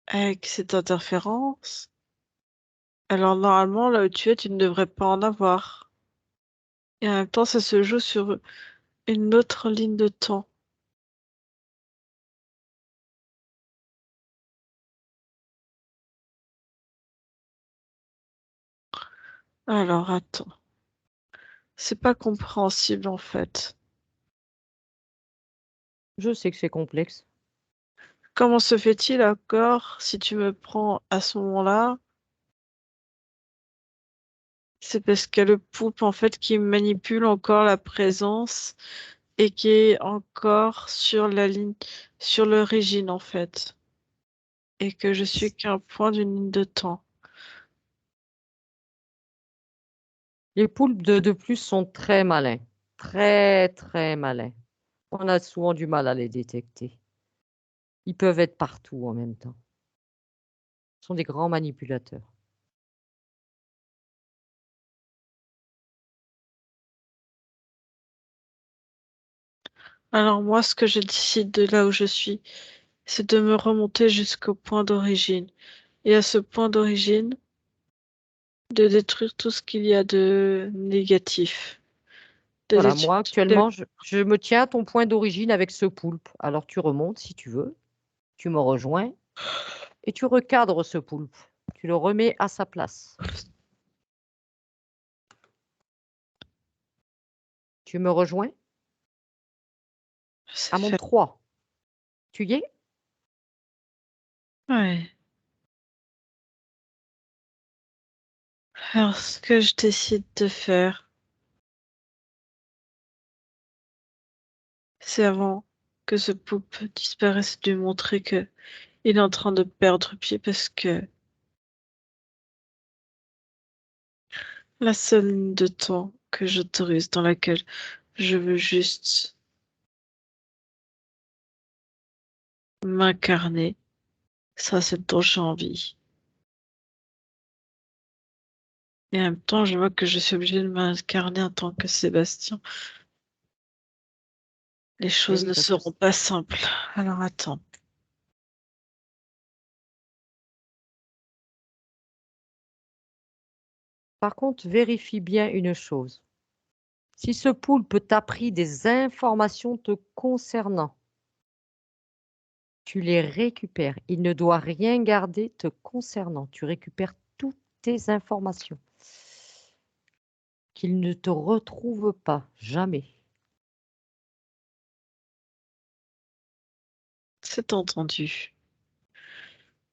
avec cette interférence, alors normalement, là où tu es, tu ne devrais pas en avoir. Et en même temps, ça se joue sur une autre ligne de temps. Alors, attends. C'est pas compréhensible en fait. Je sais que c'est complexe. Comment se fait-il encore, si tu me prends à ce moment-là, c'est parce qu'il y a le poupe en fait qui manipule encore la présence et qui est encore sur la ligne, sur l'origine en fait, et que je suis qu'un point d'une ligne de temps. Les poulpes de plus sont très malins. Très, très malins. On a souvent du mal à les détecter. Ils peuvent être partout en même temps. Ce sont des grands manipulateurs. Alors moi, ce que je décide de là où je suis, c'est de me remonter jusqu'au point d'origine. Et à ce point d'origine, de détruire tout ce qu'il y a de négatif. De Voilà, détruire moi toutes les... actuellement, je me tiens à ton point d'origine avec ce poulpe. Alors tu remontes si tu veux, tu me rejoins et tu recadres ce poulpe. Tu le remets à sa place. Tu me rejoins C'est à mon fait. 3. Tu y es? Ouais. Alors, ce que je décide de faire, c'est avant que ce poupe disparaisse, de lui montrer que il est en train de perdre pied parce que la seule ligne de temps que j'autorise, dans laquelle je veux juste m'incarner, ça c'est dont j'ai envie. Et en même temps, je vois que je suis obligée de m'incarner en tant que Sébastien. Les Eh choses oui, ne parce que seront pas simples. Alors attends. par contre, vérifie bien une chose. Si ce poulpe t'a pris des informations te concernant, tu les récupères. Il ne doit rien garder te concernant. Tu récupères toutes tes informations. Qu'il ne te retrouve pas, jamais. C'est entendu.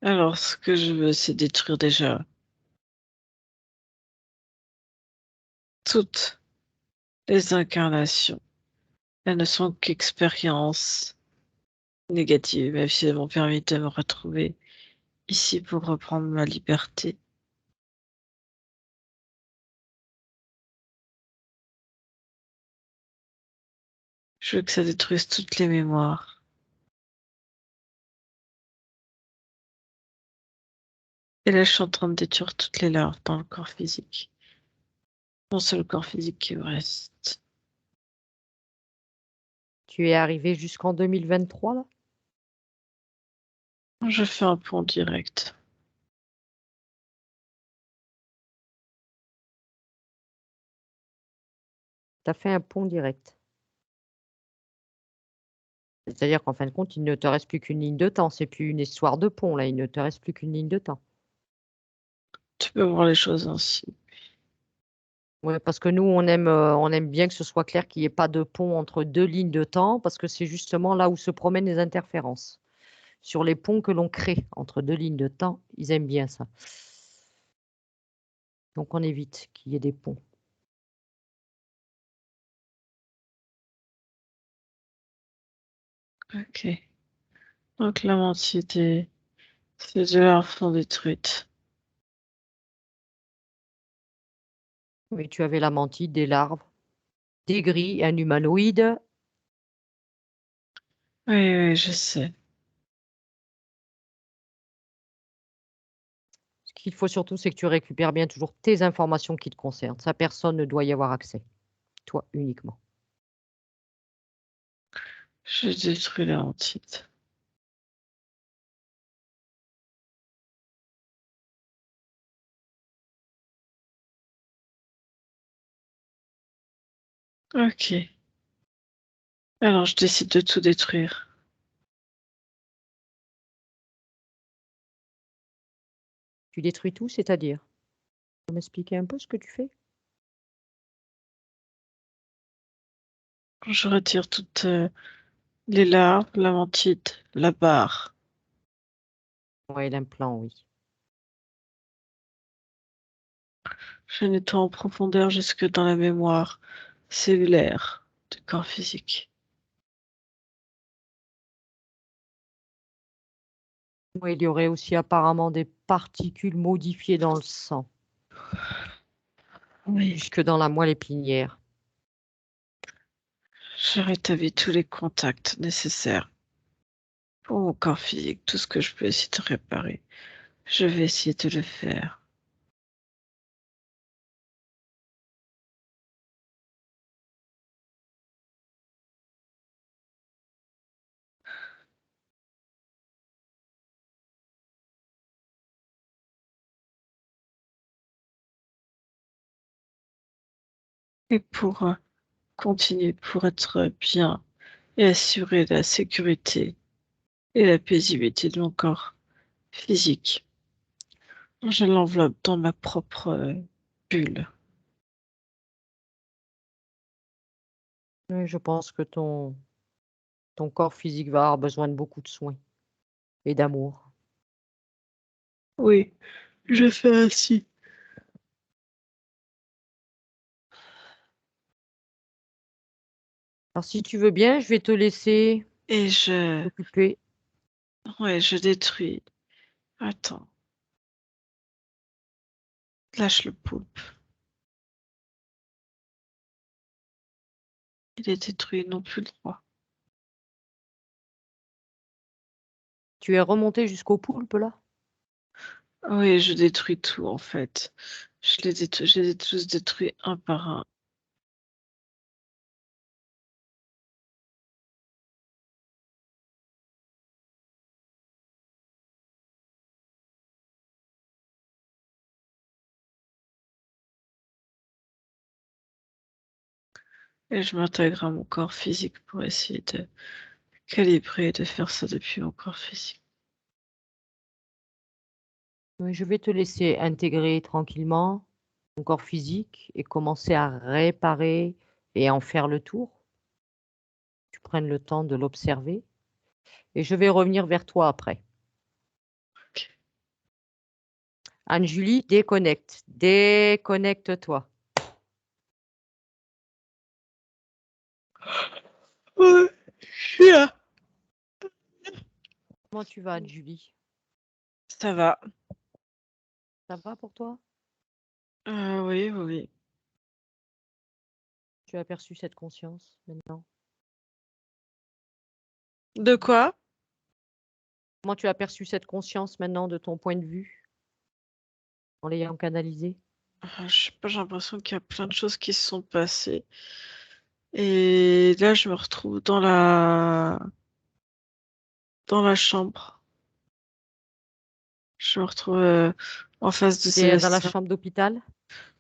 Alors, ce que je veux, c'est détruire déjà toutes les incarnations. Elles ne sont qu'expériences négatives, même si elles m'ont permis de me retrouver ici pour reprendre ma liberté. Je veux que ça détruise toutes les mémoires. Et là, je suis en train de détruire toutes les leurs dans le corps physique. Non, c'est le corps physique qui me reste. Tu es arrivé jusqu'en 2023, là? Je fais un pont direct. Tu as fait un pont direct. C'est-à-dire qu'en fin de compte, il ne te reste plus qu'une ligne de temps. C'est plus une histoire de pont, là. Il ne te reste plus qu'une ligne de temps. Tu peux voir les choses ainsi. Ouais, parce que nous, on aime bien que ce soit clair qu'il n'y ait pas de pont entre deux lignes de temps, parce que c'est justement là où se promènent les interférences. Sur les ponts que l'on crée entre deux lignes de temps, ils aiment bien ça. Donc on évite qu'il y ait des ponts. Ok. Donc la mentier, ces deux-là sont détruites. Oui, tu avais la mantide, des larves, des grilles, un humanoïde. Oui, oui, je sais. Ce qu'il faut surtout, c'est que tu récupères bien toujours tes informations qui te concernent. Ça, personne ne doit y avoir accès. Toi uniquement. J'ai détruit la hantite. Ok. Alors je décide de tout détruire. Tu détruis tout, c'est-à-dire? Tu peux m'expliquer un peu ce que tu fais? Je retire toutes les larves, la mantite, la barre. Oui, l'implant, oui. Je nettoie en profondeur jusque dans la mémoire cellulaire du corps physique. Oui, il y aurait aussi apparemment des particules modifiées dans le sang, Oui. jusque dans la moelle épinière. Je rétablis tous les contacts nécessaires pour mon corps physique, tout ce que je peux essayer de réparer. Je vais essayer de le faire. Et pour continuer, pour être bien et assurer la sécurité et la paisibilité de mon corps physique, je l'enveloppe dans ma propre bulle. Oui, je pense que ton corps physique va avoir besoin de beaucoup de soins et d'amour. Oui, je fais ainsi. Alors, si tu veux bien, je vais te laisser Et je, t'occuper. ouais, je détruis. Attends, lâche le poulpe. Il est détruit, non plus le droit. Tu es remonté jusqu'au poulpe, là? Oui, je détruis tout en fait. Je les ai tous détruits un par un. Et je m'intègre à mon corps physique pour essayer de calibrer et de faire ça depuis mon corps physique. Oui, je vais te laisser intégrer tranquillement ton corps physique et commencer à réparer et en faire le tour. Tu prennes le temps de l'observer et je vais revenir vers toi après. Ok. Anne-Julie, déconnecte. Déconnecte-toi. Ouais, je suis là. Comment tu vas, Anne-Julie? Ça va. Ça va pour toi? Oui, oui, oui. Tu as perçu cette conscience maintenant? De quoi? Comment tu as perçu cette conscience maintenant de ton point de vue en l'ayant canalisée? Je sais pas, j'ai l'impression qu'il y a plein de choses qui se sont passées. Et là, je me retrouve dans la chambre. Je me retrouve en face de Tu dans la Sébastien. chambre d'hôpital?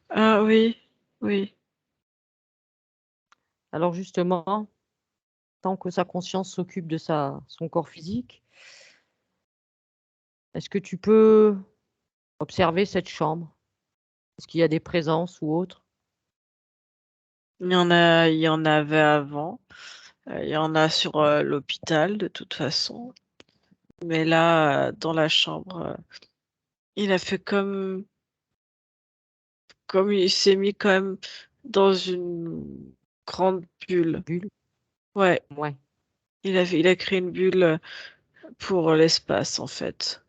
Ah oui, oui. Alors justement, tant que sa conscience s'occupe de son corps physique, est-ce que tu peux observer cette chambre? Est-ce qu'il y a des présences ou autres? Il y en avait avant. Il y en a sur l'hôpital de toute façon. Mais là, dans la chambre, il a fait comme il s'est mis quand même dans une grande bulle. Bulle? Ouais, Ouais. il a créé une bulle pour l'espace en fait.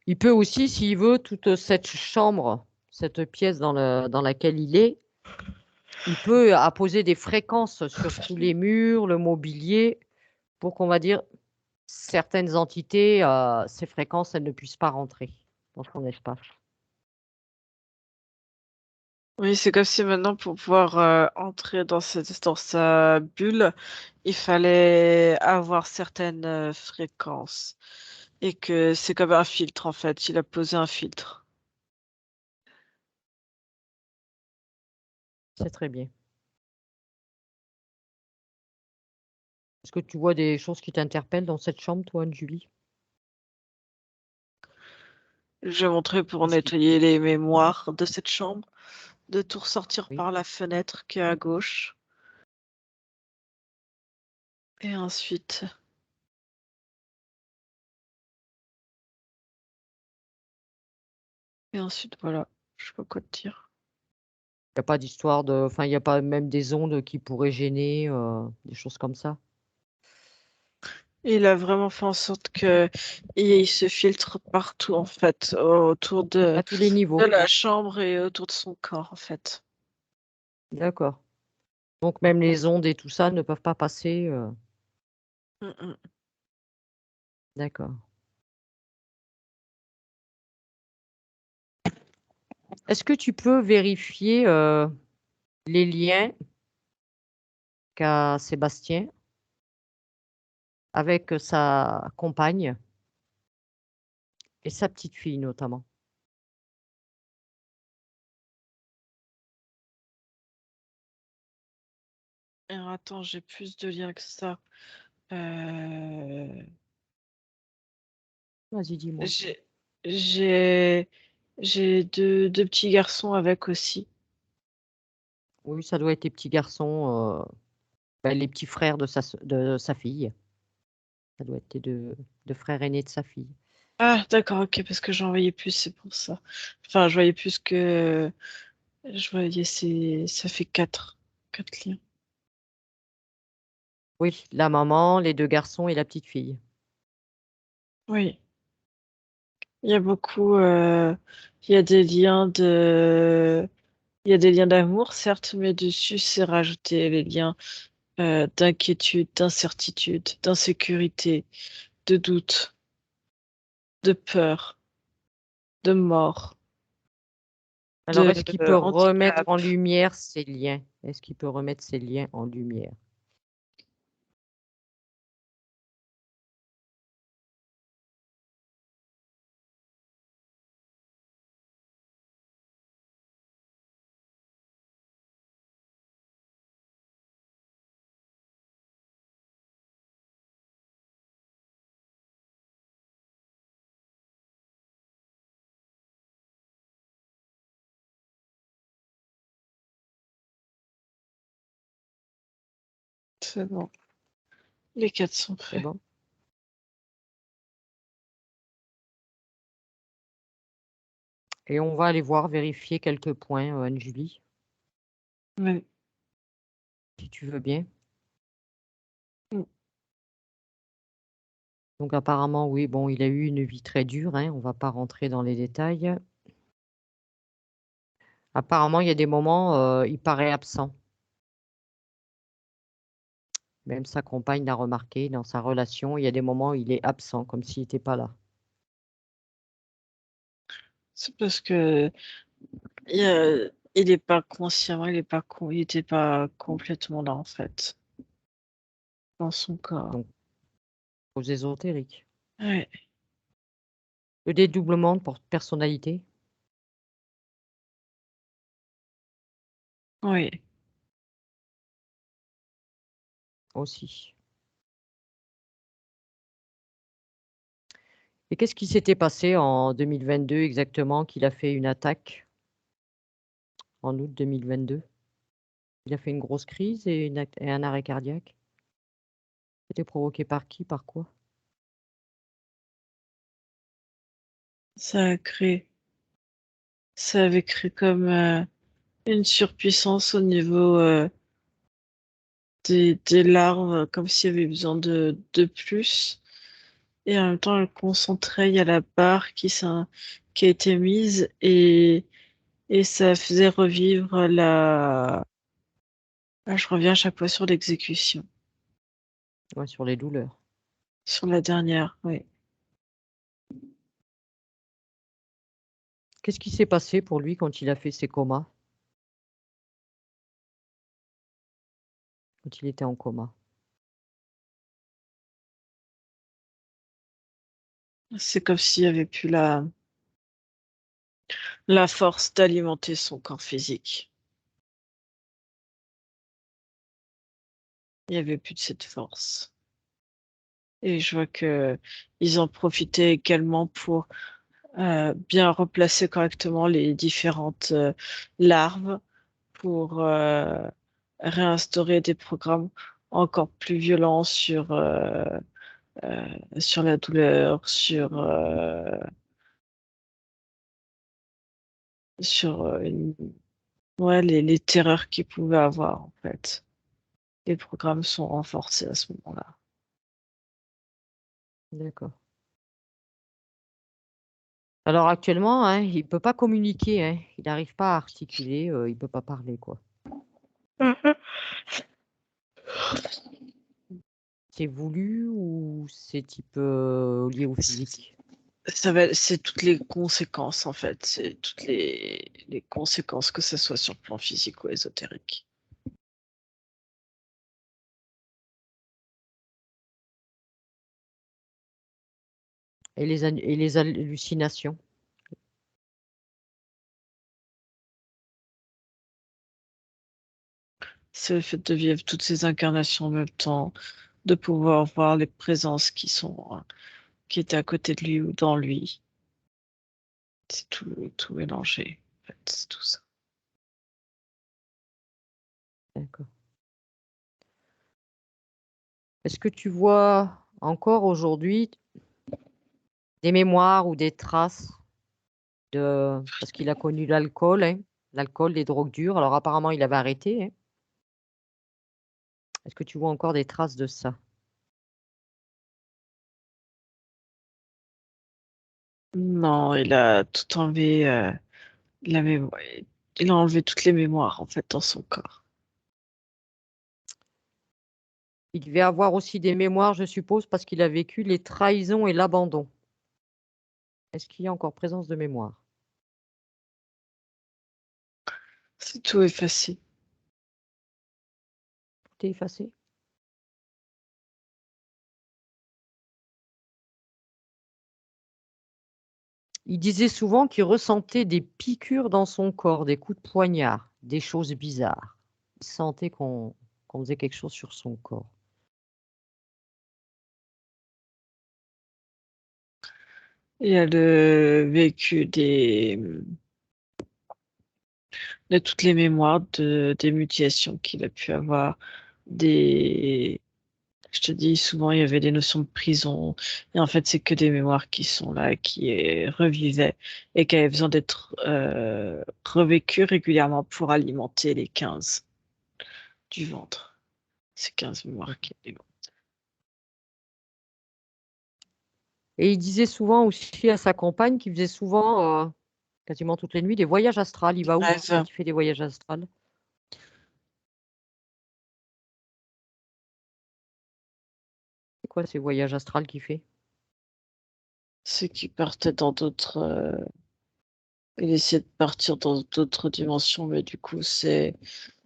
Il peut aussi, s'il veut, toute cette chambre, cette pièce dans laquelle il est, il peut apposer des fréquences sur tous les murs, le mobilier, pour qu'on va dire certaines entités, ces fréquences, elles ne puissent pas rentrer dans son espace. Oui, c'est comme si maintenant pour pouvoir entrer dans sa bulle, il fallait avoir certaines fréquences. Et que c'est comme un filtre en fait. Il a posé un filtre. C'est très bien. Est-ce que tu vois des choses qui t'interpellent dans cette chambre, toi, Anne-Julie? Je vais montrer pour Qu'est-ce qui... nettoyer les mémoires de cette chambre, de tout ressortir Oui, par la fenêtre qui est à gauche. Et ensuite, voilà. Je sais pas quoi te dire. il n'y a pas d'histoire de... Enfin, il n'y a pas même des ondes qui pourraient gêner, des choses comme ça. Il a vraiment fait en sorte que il se filtre partout en fait, autour À tous les de niveaux. la chambre et autour de son corps en fait. D'accord. Donc même les ondes et tout ça ne peuvent pas passer. Mm, mm. D'accord. Est-ce que tu peux vérifier les liens qu'a Sébastien avec sa compagne et sa petite fille notamment? Alors attends, j'ai plus de liens que ça. Euh, Vas-y, dis-moi. j'ai j'ai j'ai deux petits garçons avec aussi. Oui, ça doit être les petits garçons, ben, les petits frères de sa fille. Ça doit être les deux frères aînés de sa fille. Ah, d'accord, ok, parce que j'en voyais plus, c'est pour ça. Enfin, je voyais plus que je voyais, ça fait quatre liens. Oui, la maman, les deux garçons et la petite fille. Oui, il y a beaucoup, il y a des liens il y a des liens d'amour, certes, mais dessus, c'est rajouté les liens d'inquiétude, d'incertitude, d'insécurité, de doute, de peur, de mort, Alors, de est-ce qu'il peut remettre handicap. en lumière ces liens? Est-ce qu'il peut remettre ces liens en lumière? C'est bon, les quatre sont C'est prêts. bon? Et on va aller voir, vérifier quelques points, Anne-Julie, Oui. si tu veux bien. Mm. Donc apparemment, oui, bon, il a eu une vie très dure, hein, on va pas rentrer dans les détails. Apparemment, il y a des moments, il paraît absent. Même sa compagne l'a remarqué dans sa relation, il y a des moments où il est absent, comme s'il n'était pas là. C'est parce que il est pas conscient, il était pas complètement là, en fait, dans son corps. Donc, aux ésotériques. Ouais, Le dédoublement de personnalité. oui. Aussi. Et qu'est-ce qui s'était passé en 2022 exactement qu'il a fait une attaque en août 2022? Il a fait une grosse crise et un arrêt cardiaque. C'était provoqué par qui, par quoi? Ça avait créé comme une surpuissance au niveau des larves, comme s'il y avait besoin de plus. Et en même temps, elle concentrait, il y a la barre qui a été mise et ça faisait revivre la. Ah, je reviens à chaque fois sur l'exécution, Ouais, sur les douleurs. sur la dernière, oui. Qu'est-ce qui s'est passé pour lui quand il a fait ses comas? Quand il était en coma? C'est comme s'il y avait plus la force d'alimenter son corps physique. Il n'y avait plus de cette force. Et je vois que ils en profitaient également pour bien replacer correctement les différentes larves pour réinstaurer des programmes encore plus violents sur la douleur, sur ouais, les terreurs qu'ils pouvaient avoir en fait. Les programmes sont renforcés à ce moment-là. D'accord. Alors actuellement, hein, il peut pas communiquer, hein. Il n'arrive pas à articuler, il peut pas parler, quoi. C'est voulu ou c'est type lié au physique? C'est toutes les conséquences en fait, c'est toutes les conséquences que ce soit sur le plan physique ou ésotérique. Et les hallucinations? C'est le fait de vivre toutes ces incarnations en même temps, de pouvoir voir les présences qui étaient à côté de lui ou dans lui. C'est tout mélangé, en fait, c'est tout ça. D'accord. Est-ce que tu vois encore aujourd'hui des mémoires ou des traces parce qu'il a connu l'alcool, hein, l'alcool, les drogues dures. Alors apparemment, il avait arrêté, hein. Est-ce que tu vois encore des traces de ça? Non, il a tout enlevé, la mémoire. Il a enlevé toutes les mémoires, en fait, dans son corps. Il devait avoir aussi des mémoires, je suppose, parce qu'il a vécu les trahisons et l'abandon. Est-ce qu'il y a encore présence de mémoire? C'est tout effacé. Tout est effacé? Il disait souvent qu'il ressentait des piqûres dans son corps, des coups de poignard, des choses bizarres. Il sentait qu'on faisait quelque chose sur son corps. Il a le vécu de toutes les mémoires des mutations qu'il a pu avoir, des, je te dis, souvent il y avait des notions de prison, et en fait c'est que des mémoires qui sont là, qui revivaient et qui avaient besoin d'être revécues régulièrement pour alimenter les 15 du ventre. Ces 15 mémoires qui alimentent. Et il disait souvent aussi à sa compagne qu'il faisait souvent, quasiment toutes les nuits, des voyages astrales. Il va où Rêve, quand il fait des voyages astrales? C'est quoi ces voyages astrales qu'il fait? ceux qui partaient dans d'autres. Il essayait de partir dans d'autres dimensions, mais du coup, c'est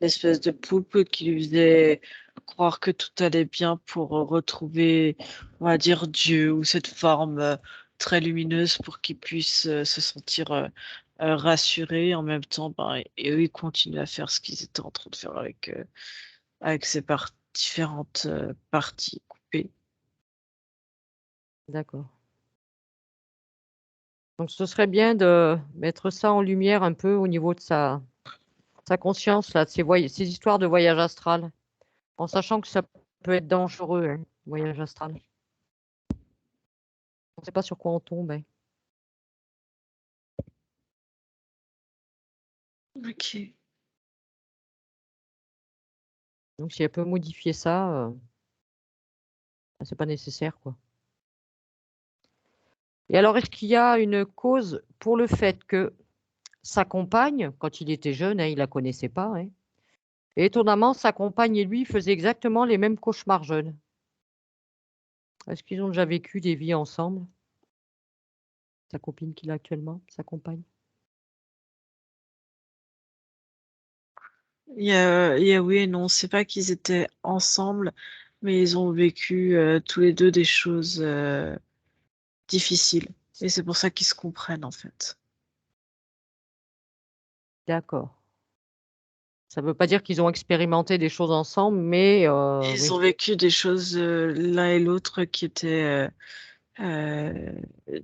l'espèce de poulpe qui lui faisait croire que tout allait bien pour retrouver, on va dire, Dieu ou cette forme très lumineuse pour qu'il puisse se sentir rassuré. En même temps, ben, et eux, ils continuent à faire ce qu'ils étaient en train de faire avec ces différentes parties coupées. D'accord. Donc ce serait bien de mettre ça en lumière un peu au niveau de sa conscience, là, de ces histoires de voyage astral, en sachant que ça peut être dangereux, hein, voyage astral. On ne sait pas sur quoi on tombe, hein. Ok. Donc si elle peut modifier ça, ben, c'est pas nécessaire, quoi. Et alors, est-ce qu'il y a une cause pour le fait que sa compagne, quand il était jeune, hein, il la connaissait pas, hein, et étonnamment, sa compagne et lui faisaient exactement les mêmes cauchemars jeunes? Est-ce qu'ils ont déjà vécu des vies ensemble? Sa copine qu'il a actuellement, sa compagne? Il y a oui et non, c'est pas qu'ils étaient ensemble, mais ils ont vécu tous les deux des choses difficiles. Et c'est pour ça qu'ils se comprennent en fait. D'accord. Ça veut pas dire qu'ils ont expérimenté des choses ensemble, mais Ils ont oui. vécu des choses l'un et l'autre qui étaient euh,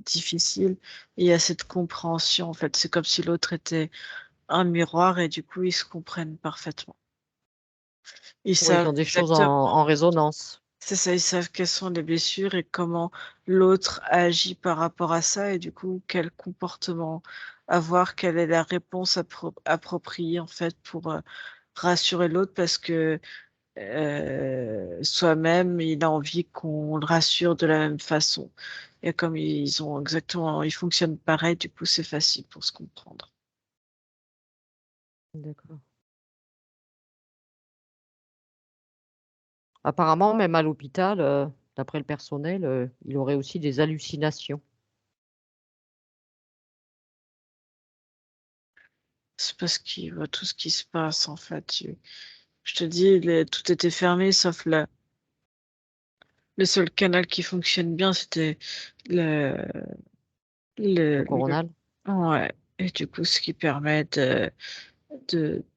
difficiles. Et il y a cette compréhension en fait. C'est comme si l'autre était un miroir et du coup ils se comprennent parfaitement. Ils Oui, ils savent ont des choses exactement. en résonance. C'est ça, ils savent quelles sont les blessures et comment l'autre agit par rapport à ça et du coup quel comportement avoir, quelle est la réponse appropriée en fait pour rassurer l'autre parce que soi-même il a envie qu'on le rassure de la même façon. Et comme ils fonctionnent pareil, du coup c'est facile pour se comprendre. D'accord. Apparemment, même à l'hôpital, d'après le personnel, il aurait aussi des hallucinations. C'est parce qu'il voit tout ce qui se passe en fait. Je te dis, tout était fermé sauf le seul canal qui fonctionne bien, c'était le, Le le, coronal? ouais. Et du coup, ce qui permet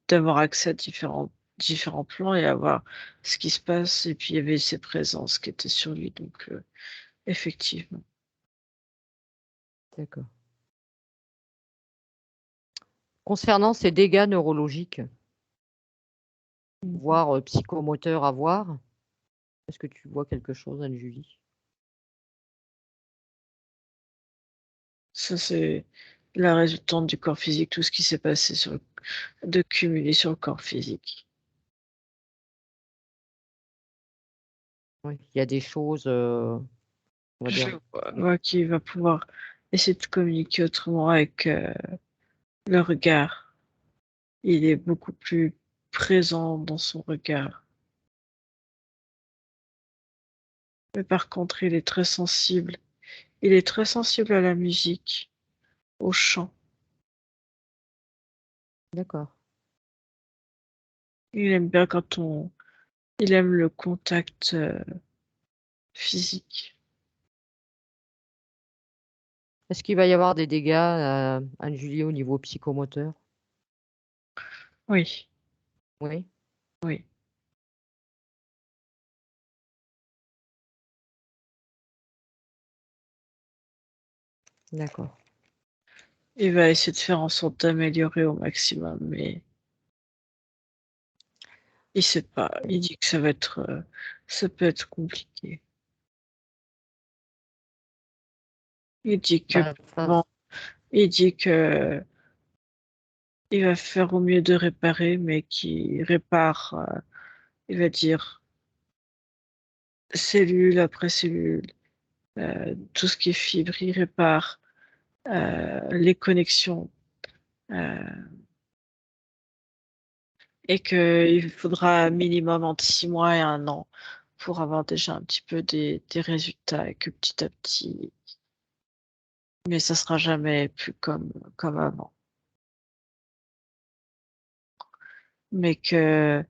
d'avoir accès à différents plans et avoir ce qui se passe. Et puis, il y avait ses présences qui étaient sur lui. Donc, effectivement. D'accord. Concernant ces dégâts neurologiques, Mhm. voire psychomoteurs à voir, est-ce que tu vois quelque chose, Anne-Julie? Ça, c'est la résultante du corps physique, tout ce qui s'est passé de cumuler sur le corps physique. Oui, il y a des choses, on va Je dire, vois qu'il va pouvoir essayer de communiquer autrement avec le regard. Il est beaucoup plus présent dans son regard. Mais par contre, il est très sensible. Il est très sensible à la musique, au chant. d'accord. Il aime bien il aime le contact physique. Est-ce qu'il va y avoir des dégâts, Anne-Julie, au niveau psychomoteur? Oui, Oui, oui. d'accord. Il va essayer de faire en sorte d'améliorer au maximum, mais il sait pas. Il dit que ça peut être compliqué. Il dit que, Bah, bon, il dit que il va faire au mieux de réparer, mais qu'il répare, il va dire cellule après cellule, tout ce qui est fibre, il répare les connexions, euh, et qu'il faudra minimum entre 6 mois et 1 an pour avoir déjà un petit peu des résultats et que petit à petit, mais ça sera jamais plus comme avant. mais que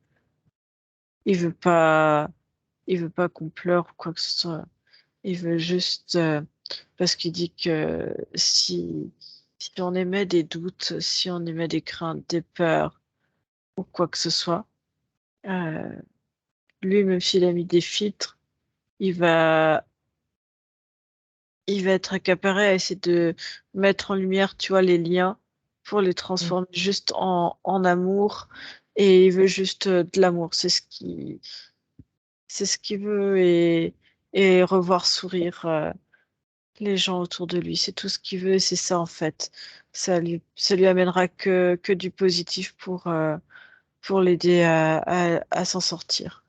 il veut pas qu'on pleure ou quoi que ce soit. Il veut juste, parce qu'il dit que si on émet des doutes, si on émet des craintes, des peurs ou quoi que ce soit, euh, lui, même s'il a mis des filtres, il va, il va être accaparé à essayer de mettre en lumière, tu vois, les liens pour les Mm. transformer juste en amour. Et il veut juste de l'amour. C'est ce qu'il veut et revoir sourire les gens autour de lui. C'est tout ce qu'il veut et c'est ça en fait. Ça lui amènera que du positif pour l'aider à s'en sortir.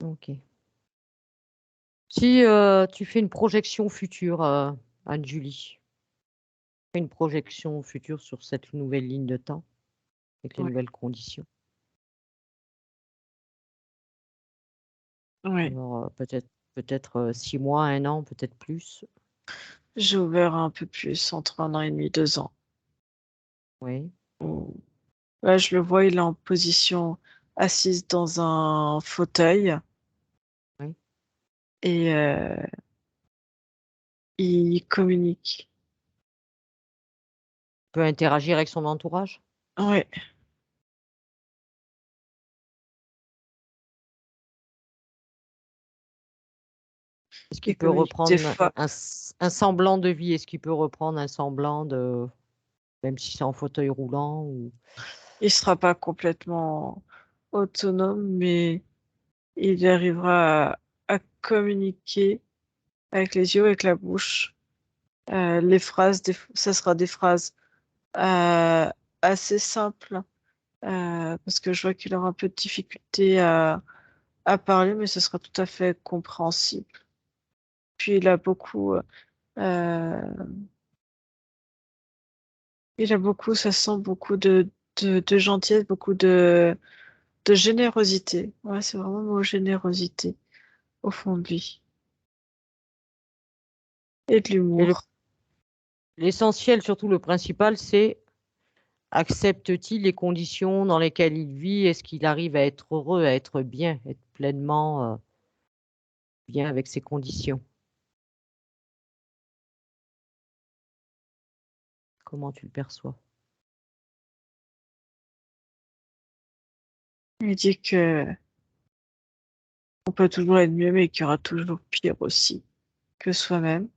Ok. Si tu fais une projection future, Anne-Julie, fais une projection future sur cette nouvelle ligne de temps avec les Oui, nouvelles conditions. oui. Alors peut-être 6 mois, 1 an, peut-être plus. J'ai ouvert un peu plus entre 1 an et demi, 2 ans. Oui, Où- Là, je le vois, il est en position assise dans un fauteuil oui. et il communique. Peut interagir avec son entourage. Oui, Est-ce qu'il il peut communique des reprendre fois. un semblant de vie? Est-ce qu'il peut reprendre un semblant de, même si c'est en fauteuil roulant ou... Il sera pas complètement autonome, mais il arrivera à communiquer avec les yeux, avec la bouche. Les phrases, ça sera des phrases euh, assez simples, parce que je vois qu'il aura un peu de difficulté à parler, mais ce sera tout à fait compréhensible. Puis il a beaucoup, ça sent beaucoup de gentillesse, beaucoup de générosité. Ouais, c'est vraiment le mot générosité au fond de lui. Et de Et l'humour. l'essentiel, surtout le principal, c'est accepte-t-il les conditions dans lesquelles il vit? Est-ce qu'il arrive à être heureux, à être bien, être pleinement bien avec ses conditions? Comment tu le perçois? Il dit que on peut toujours être mieux, mais qu'il y aura toujours pire aussi que soi-même.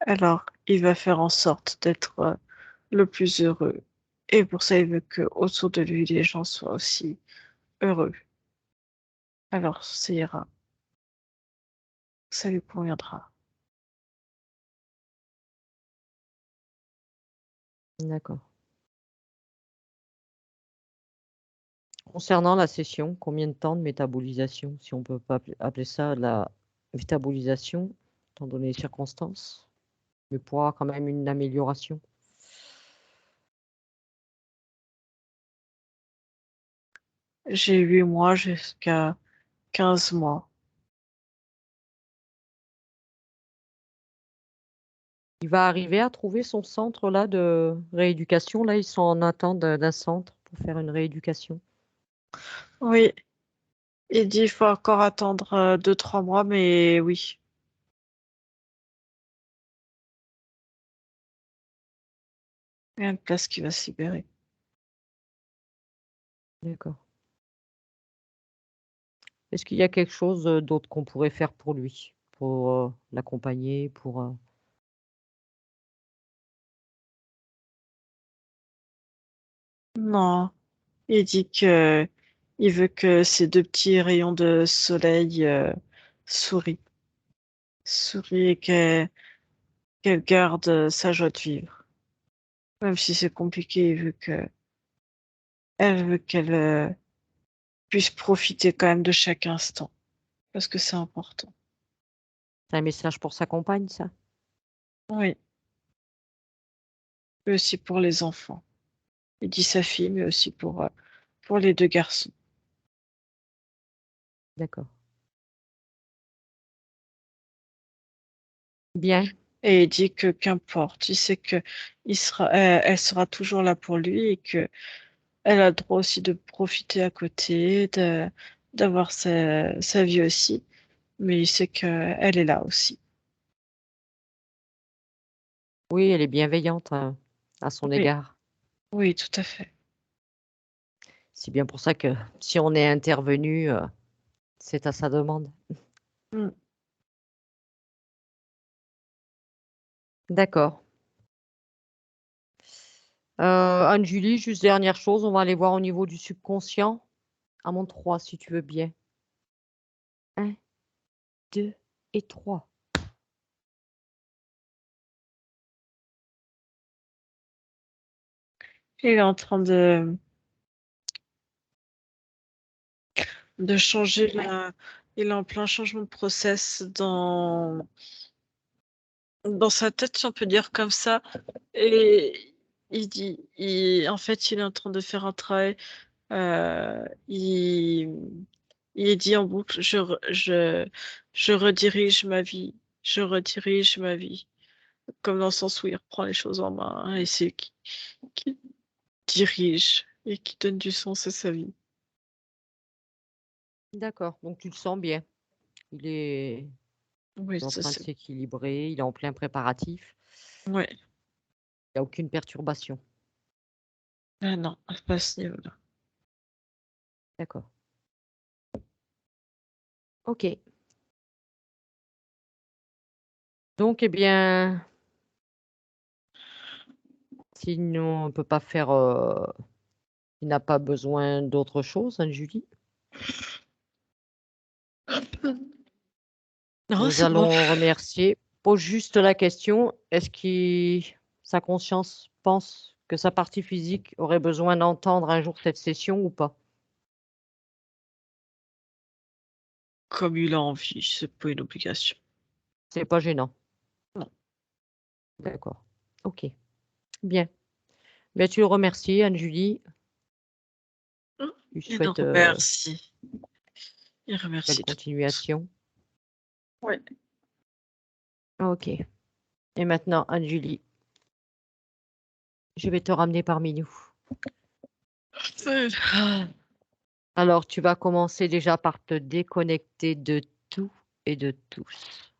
Alors, il va faire en sorte d'être le plus heureux. Et pour ça, il veut que autour de lui, les gens soient aussi heureux. Alors, ça ira. Ça lui conviendra. D'accord. Concernant la session, combien de temps de métabolisation, si on peut pas appeler ça la métabolisation, étant donné les circonstances, mais pour avoir quand même une amélioration? J'ai 8 mois jusqu'à 15 mois. Il va arriver à trouver son centre là de rééducation. Là, ils sont en attente d'un centre pour faire une rééducation. Oui, il dit il faut encore attendre 2, 3 mois, mais oui, il y a une place qui va se libérer. D'accord. Est-ce qu'il y a quelque chose d'autre qu'on pourrait faire pour lui, pour l'accompagner, pour Non, il dit que il veut que ces 2 petits rayons de soleil sourient. Sourie et qu'elle garde sa joie de vivre. Même si c'est compliqué, elle veut qu'elle puisse profiter quand même de chaque instant. Parce que c'est important. c'est un message pour sa compagne, ça? Oui, mais aussi pour les enfants. Il dit sa fille, mais aussi pour les 2 garçons. D'accord. Bien. Et il dit que qu'importe, il sait que elle sera toujours là pour lui et que elle a le droit aussi de profiter à côté, d'avoir sa vie aussi, mais il sait qu'elle est là aussi. Oui, elle est bienveillante à son Oui, égard. oui, tout à fait. C'est bien pour ça que si on est intervenu, c'est à sa demande. Mm. D'accord. Anne-Julie, juste dernière chose, on va aller voir au niveau du subconscient. À mon 3, si tu veux bien. Un, 2 et 3. Il est en train de changer il est en plein changement de process dans sa tête, si on peut dire comme ça. Et en fait, il est en train de faire un travail. euh, il, il dit en boucle, je redirige ma vie, je redirige ma vie. Comme dans le sens où il reprend les choses en main, hein, et c'est lui qui dirige et qui donne du sens à sa vie. D'accord, donc tu le sens bien. Il est Oui, en ça train de c'est. s'équilibrer, il est en plein préparatif. Ouais. Il y a aucune perturbation. Ah non, pas à ce niveau-là. D'accord. OK. Donc, eh bien, sinon on ne peut pas faire, il n'a pas besoin d'autre chose, hein, Julie? Non, Nous c'est bon. allons remercier. Pose juste la question, est-ce que sa conscience pense que sa partie physique aurait besoin d'entendre un jour cette session ou pas? Comme il a envie, c'est pas une obligation. C'est pas gênant. Non. D'accord. OK. Bien. Ben, tu le remercies, Anne-Julie. Tu Il nous souhaites, remercie. Il belle remercie tout le monde. continuation. Ouais. OK. Et maintenant, Anne-Julie, je vais te ramener parmi nous. Alors, tu vas commencer déjà par te déconnecter de tout et de tous.